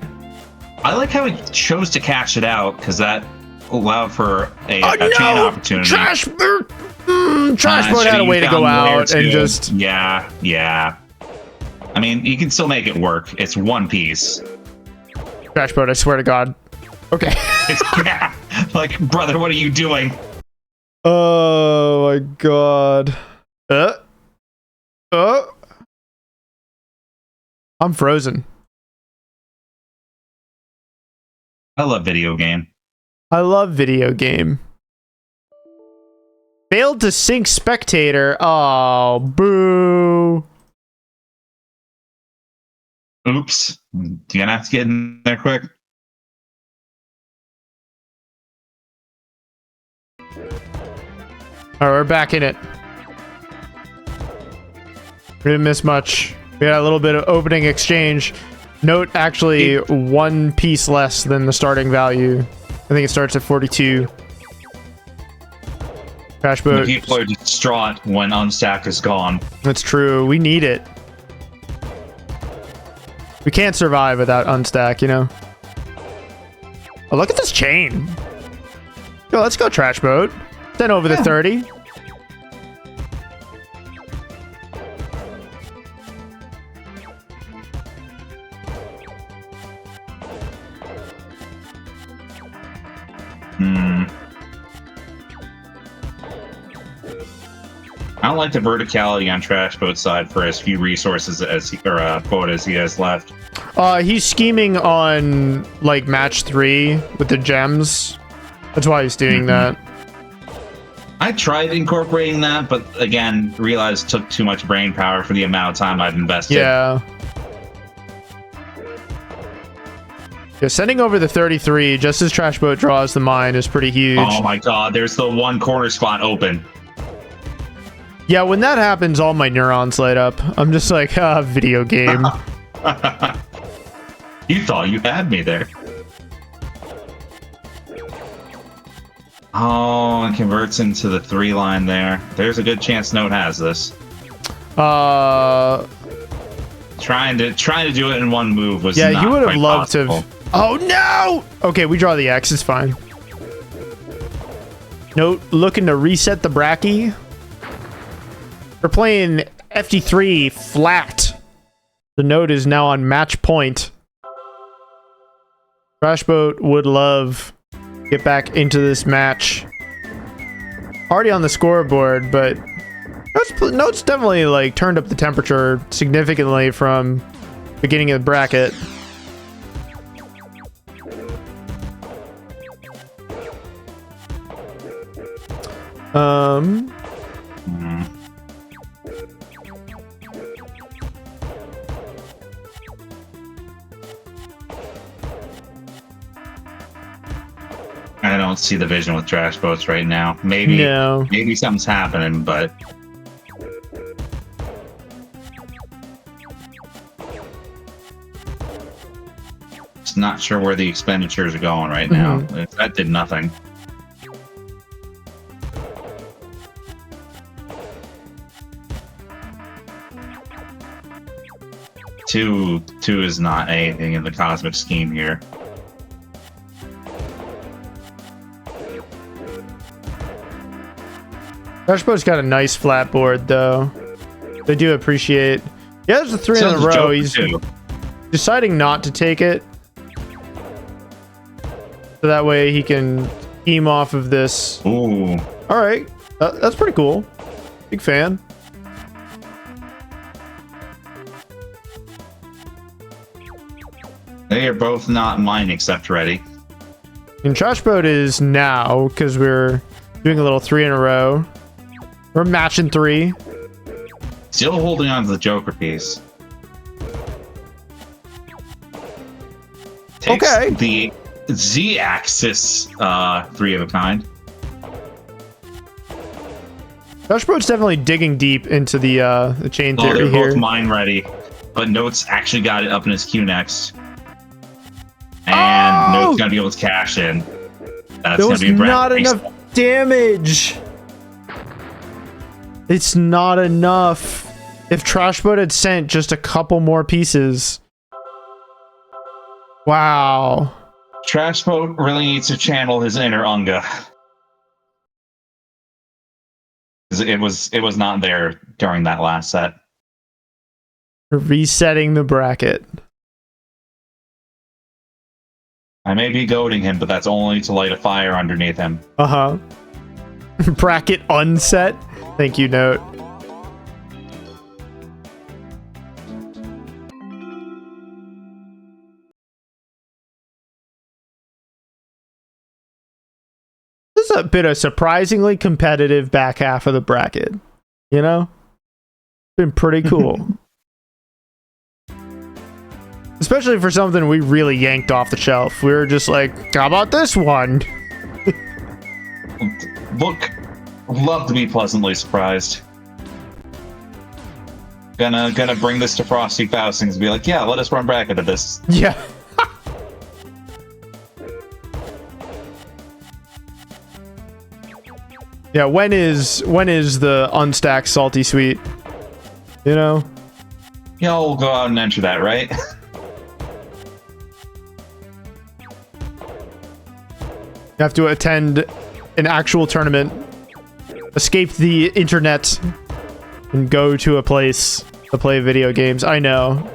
I like how he chose to cash it out, because that allowed for a chain opportunity. TrashBoat had a way to go out and just... Yeah. I mean, you can still make it work. It's one piece. TrashBoat, I swear to God. Okay. Like, brother, what are you doing? Oh my god. I'm frozen. I love video game. I love video game. Failed to sync spectator. Oh, boo. Oops. You're gonna have to get in there quick. Alright, we're back in it. We didn't miss much. We had a little bit of opening exchange. Note actually 1 piece less than the starting value. I think it starts at 42. TrashBoat. People are distraught when Unstack is gone. That's true. We need it. We can't survive without Unstack, you know? Oh, look at this chain. Yo, let's go, TrashBoat. 10 over the 30. I don't like the verticality on TrashBoat's side for as few resources as he, or quotas he has left. He's scheming on like match 3 with the gems. That's why he's doing that. I tried incorporating that, but again, realized it took too much brain power for the amount of time I've invested. Yeah. Yeah, sending over the 33 just as TrashBoat draws the mine is pretty huge. Oh my god, there's the one corner spot open. Yeah, when that happens, all my neurons light up. I'm just like, video game. You thought you had me there. Oh, and converts into the 3 line there. There's a good chance Note has this. Trying to do it in one move was yeah, not you would have loved possible. to. Oh no! Okay, we draw the X. It's fine. Note looking to reset the bracky. We're playing FD3 flat. The Note is now on match point. TrashBoat would love to get back into this match. Already on the scoreboard, but Note's definitely like turned up the temperature significantly from beginning of the bracket. I don't see the vision with TrashBoats right now. Maybe something's happening, but just not sure where the expenditures are going right now. That did nothing. Two is not anything in the cosmic scheme here. TrashBoat's got a nice flat board, though. I do appreciate. Yeah, there's a 3 in a row. He's deciding not to take it. So that way he can scheme off of this. Ooh. Alright. That's pretty cool. Big fan. They are both not mine except ready. And TrashBoat is now, because we're doing a little 3 in a row. We're matching 3. Still holding on to the Joker piece. Takes Okay. the Z-axis 3 of a kind. TrashBoat's definitely digging deep into the chain Oh, theory they're here. both mine ready. But Note's actually got it up in his queue next. And Note's gonna be able to cash in. That's There gonna was be a not enough damage. It's not enough. If TrashBoat had sent just a couple more pieces. Wow. TrashBoat really needs to channel his inner Unga. It was not there during that last set. Resetting the bracket. I may be goading him, but that's only to light a fire underneath him. Uh-huh. Bracket unset. Thank you, Note. This is a bit of surprisingly competitive back half of the bracket. You know? Been pretty cool. Especially for something we really yanked off the shelf. We were just like, how about this one? Look, love to be pleasantly surprised. Gonna bring this to Frosty Faustings and be like, yeah, let us run bracket of this. Yeah. Yeah, when is the Unstack salty sweet? You know? Yeah, we'll go out and enter that, right? You have to attend an actual tournament, escape the internet, and go to a place to play video games. I know.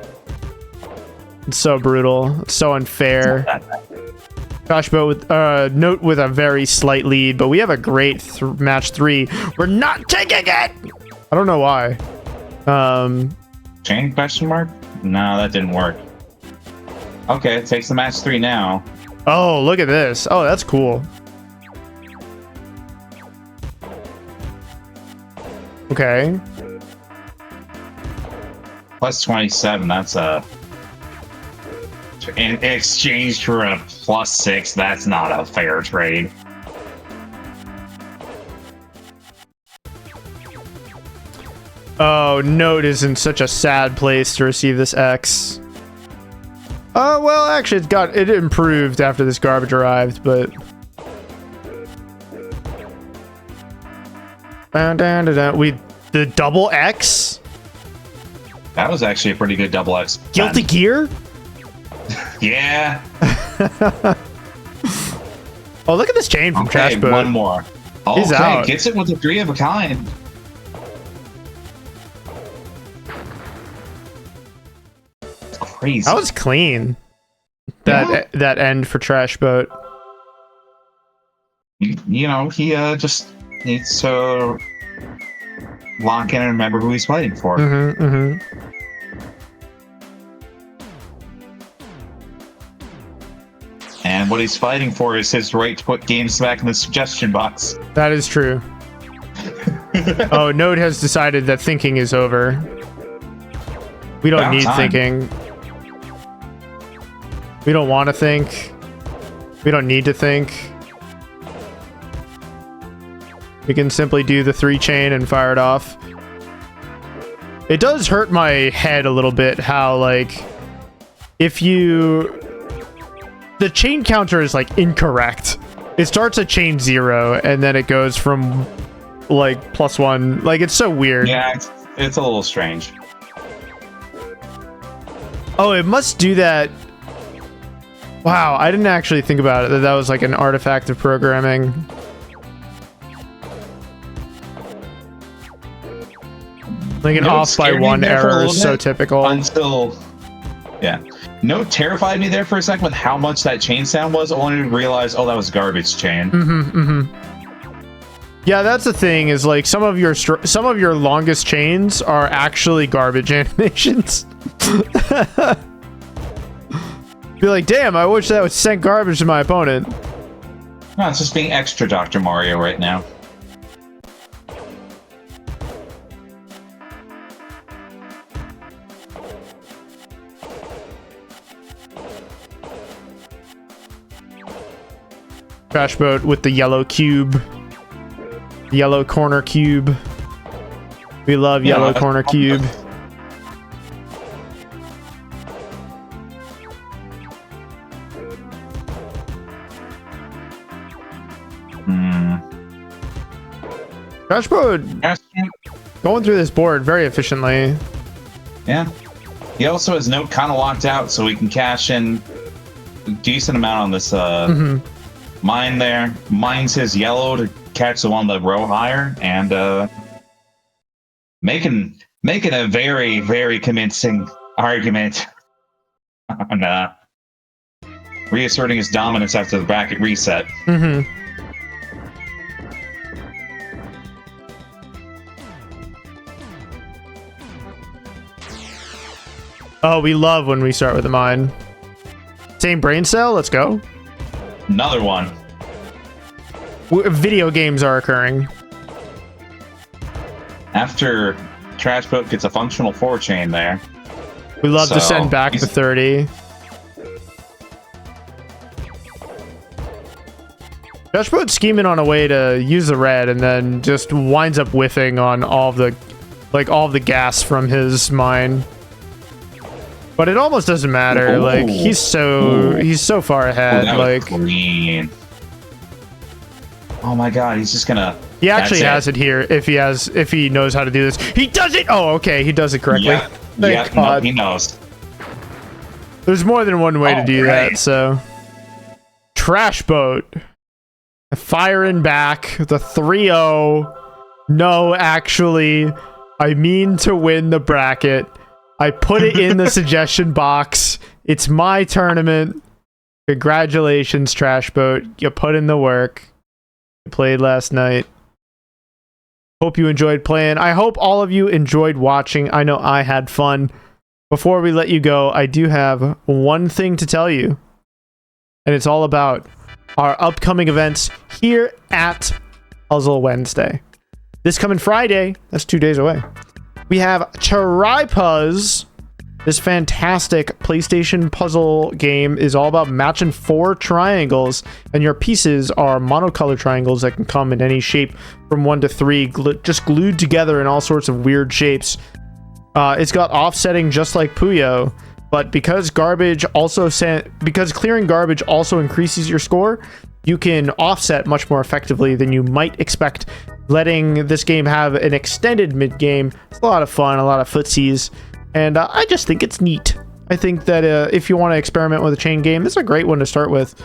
It's so brutal. It's so unfair. TrashBoat with Note with a very slight lead, but we have a great match 3. We're not taking it. I don't know why. Chain question mark? No, that didn't work. Okay, it takes the match 3 now. Oh, look at this. Oh, that's cool. Okay. Plus 27, that's in exchange for a plus 6, that's not a fair trade. Oh, Note is in such a sad place to receive this X. Well, actually, it improved after this garbage arrived, but the double X. That was actually a pretty good double X. Guilty Gear. Yeah. Oh, look at this chain from TrashBoat. One more. He's out. Gets it with a 3 of a kind. It's crazy. That was clean. That end for TrashBoat. You know, he just needs to lock in and remember who he's fighting for. Mm-hmm, mm-hmm. And what he's fighting for is his right to put games back in the suggestion box. That is true. Oh, Note has decided that thinking is over. We don't need thinking. We don't want to think. We don't need to think. We can simply do the 3 chain and fire it off. It does hurt my head a little bit how, like, if you... The chain counter is, like, incorrect. It starts at chain 0, and then it goes from, like, +1. Like, it's so weird. Yeah, it's a little strange. Oh, it must do that... Wow, I didn't actually think about it, that was, like, an artifact of programming. Like an off by 1 error is so typical. Until... Yeah. Note terrified me there for a second with how much that chain sound was, only to realize, oh, that was garbage chain. Mm-hmm, mm-hmm. Yeah, that's the thing, is like some of your longest chains are actually garbage animations. Be like, damn, I wish that would send garbage to my opponent. No, it's just being extra Dr. Mario right now. TrashBoat with the yellow cube. Yellow corner cube. We love yellow corner cube. TrashBoat going through this board very efficiently. Yeah. He also has Note kind of locked out, so we can cash in a decent amount on this mine there. Mines his yellow to catch the one the row higher, and making a very, very convincing argument on reasserting his dominance after the bracket reset. Mm-hmm. Oh, we love when we start with a mine. Same brain cell, let's go. Another one. Video games are occurring. After TrashBoat gets a functional 4-chain there. We love to send back the 30. TrashBoat's scheming on a way to use the red and then just winds up whiffing on all of the gas from his mine. But it almost doesn't matter. Ooh. Like he's so far ahead. Like clean. Oh my god, he's just gonna. He actually has it here if he knows how to do this. He does it. Oh, okay, he does it correctly. Yeah, Thank God. No, he knows. There's more than one way to do that. So, TrashBoat firing back the 3-0. No, actually, I mean to win the bracket. I put it in the suggestion box. It's my tournament. Congratulations, TrashBoat. You put in the work. You played last night. Hope you enjoyed playing. I hope all of you enjoyed watching. I know I had fun. Before we let you go, I do have one thing to tell you. And it's all about our upcoming events here at Puzzle Wednesday. This coming Friday, that's 2 days away, we have Tripuzz. This fantastic PlayStation puzzle game is all about matching 4 triangles, and your pieces are monocolor triangles that can come in any shape from 1 to 3, just glued together in all sorts of weird shapes. It's got offsetting just like Puyo, but because clearing garbage also increases your score, you can offset much more effectively than you might expect, letting this game have an extended mid-game. It's a lot of fun, a lot of footsies, and I just think it's neat. I think that if you want to experiment with a chain game, this is a great one to start with.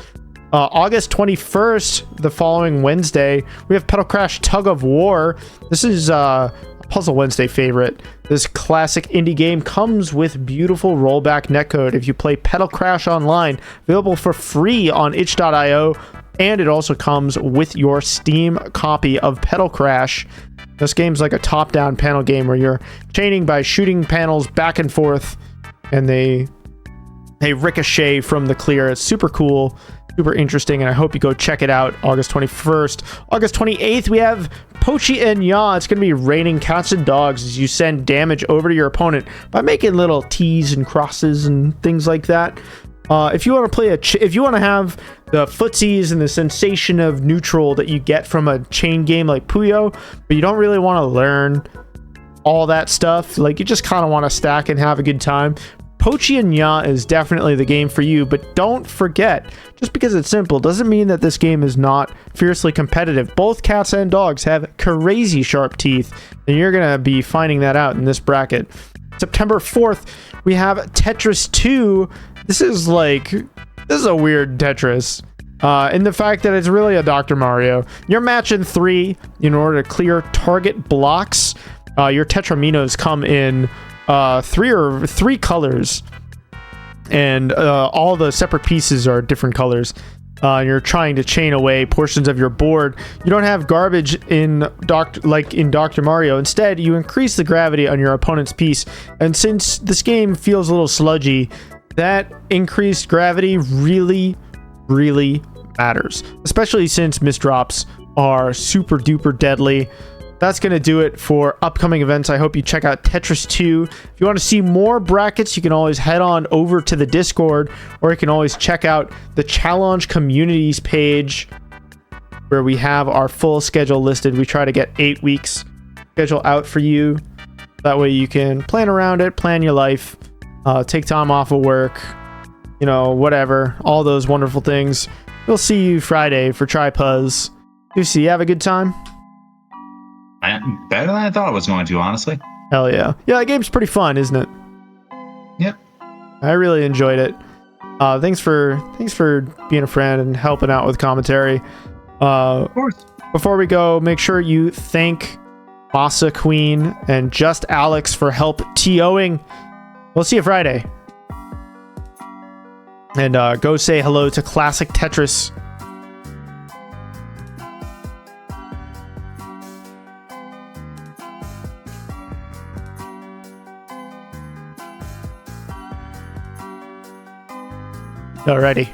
August 21st, the following Wednesday, we have Pedal Crash Tug of War. This is a Puzzle Wednesday favorite. This classic indie game comes with beautiful rollback netcode if you play Pedal Crash online, available for free on itch.io, and it also comes with your Steam copy of Pedal Crash. This game's like a top-down panel game where you're chaining by shooting panels back and forth, and they ricochet from the clear. It's super cool, super interesting, and I hope you go check it out. August 21st. August 28th, we have Pochi and Ya. It's going to be raining cats and dogs as you send damage over to your opponent by making little T's and crosses and things like that. If you want to play if you want to have the footsies and the sensation of neutral that you get from a chain game like Puyo, but you don't really want to learn all that stuff, like you just kind of want to stack and have a good time, Pochi and Ya is definitely the game for you. But don't forget, just because it's simple doesn't mean that this game is not fiercely competitive. Both cats and dogs have crazy sharp teeth, and you're gonna be finding that out in this bracket. September 4th, we have Tetris 2. This is a weird Tetris. In the fact that it's really a Dr. Mario. You're matching 3 in order to clear target blocks. Your Tetraminos come in 3 colors, and all the separate pieces are different colors. You're trying to chain away portions of your board. You don't have garbage in Dr. Mario. Instead, you increase the gravity on your opponent's piece, and since this game feels a little sludgy, that increased gravity really matters, especially since misdrops are super duper deadly. That's going to do it for upcoming events. I hope you check out Tetris 2. If you want to see more brackets, you can always head on over to the Discord, or you can always check out the Challenge Communities page where we have our full schedule listed. We try to get 8 weeks schedule out for you. That way you can plan around it, plan your life, take time off of work, whatever, all those wonderful things. We'll see you Friday for Tripuzz. Juicey, have a good time? Better than I thought it was going to, honestly. Hell yeah. Yeah, that game's pretty fun, isn't it? Yep. I really enjoyed it. Thanks for being a friend and helping out with commentary. Of course. Before we go, make sure you thank Masa Queen and Just Alex for help TOing. We'll see you Friday. And go say hello to Classic Tetris. Alrighty.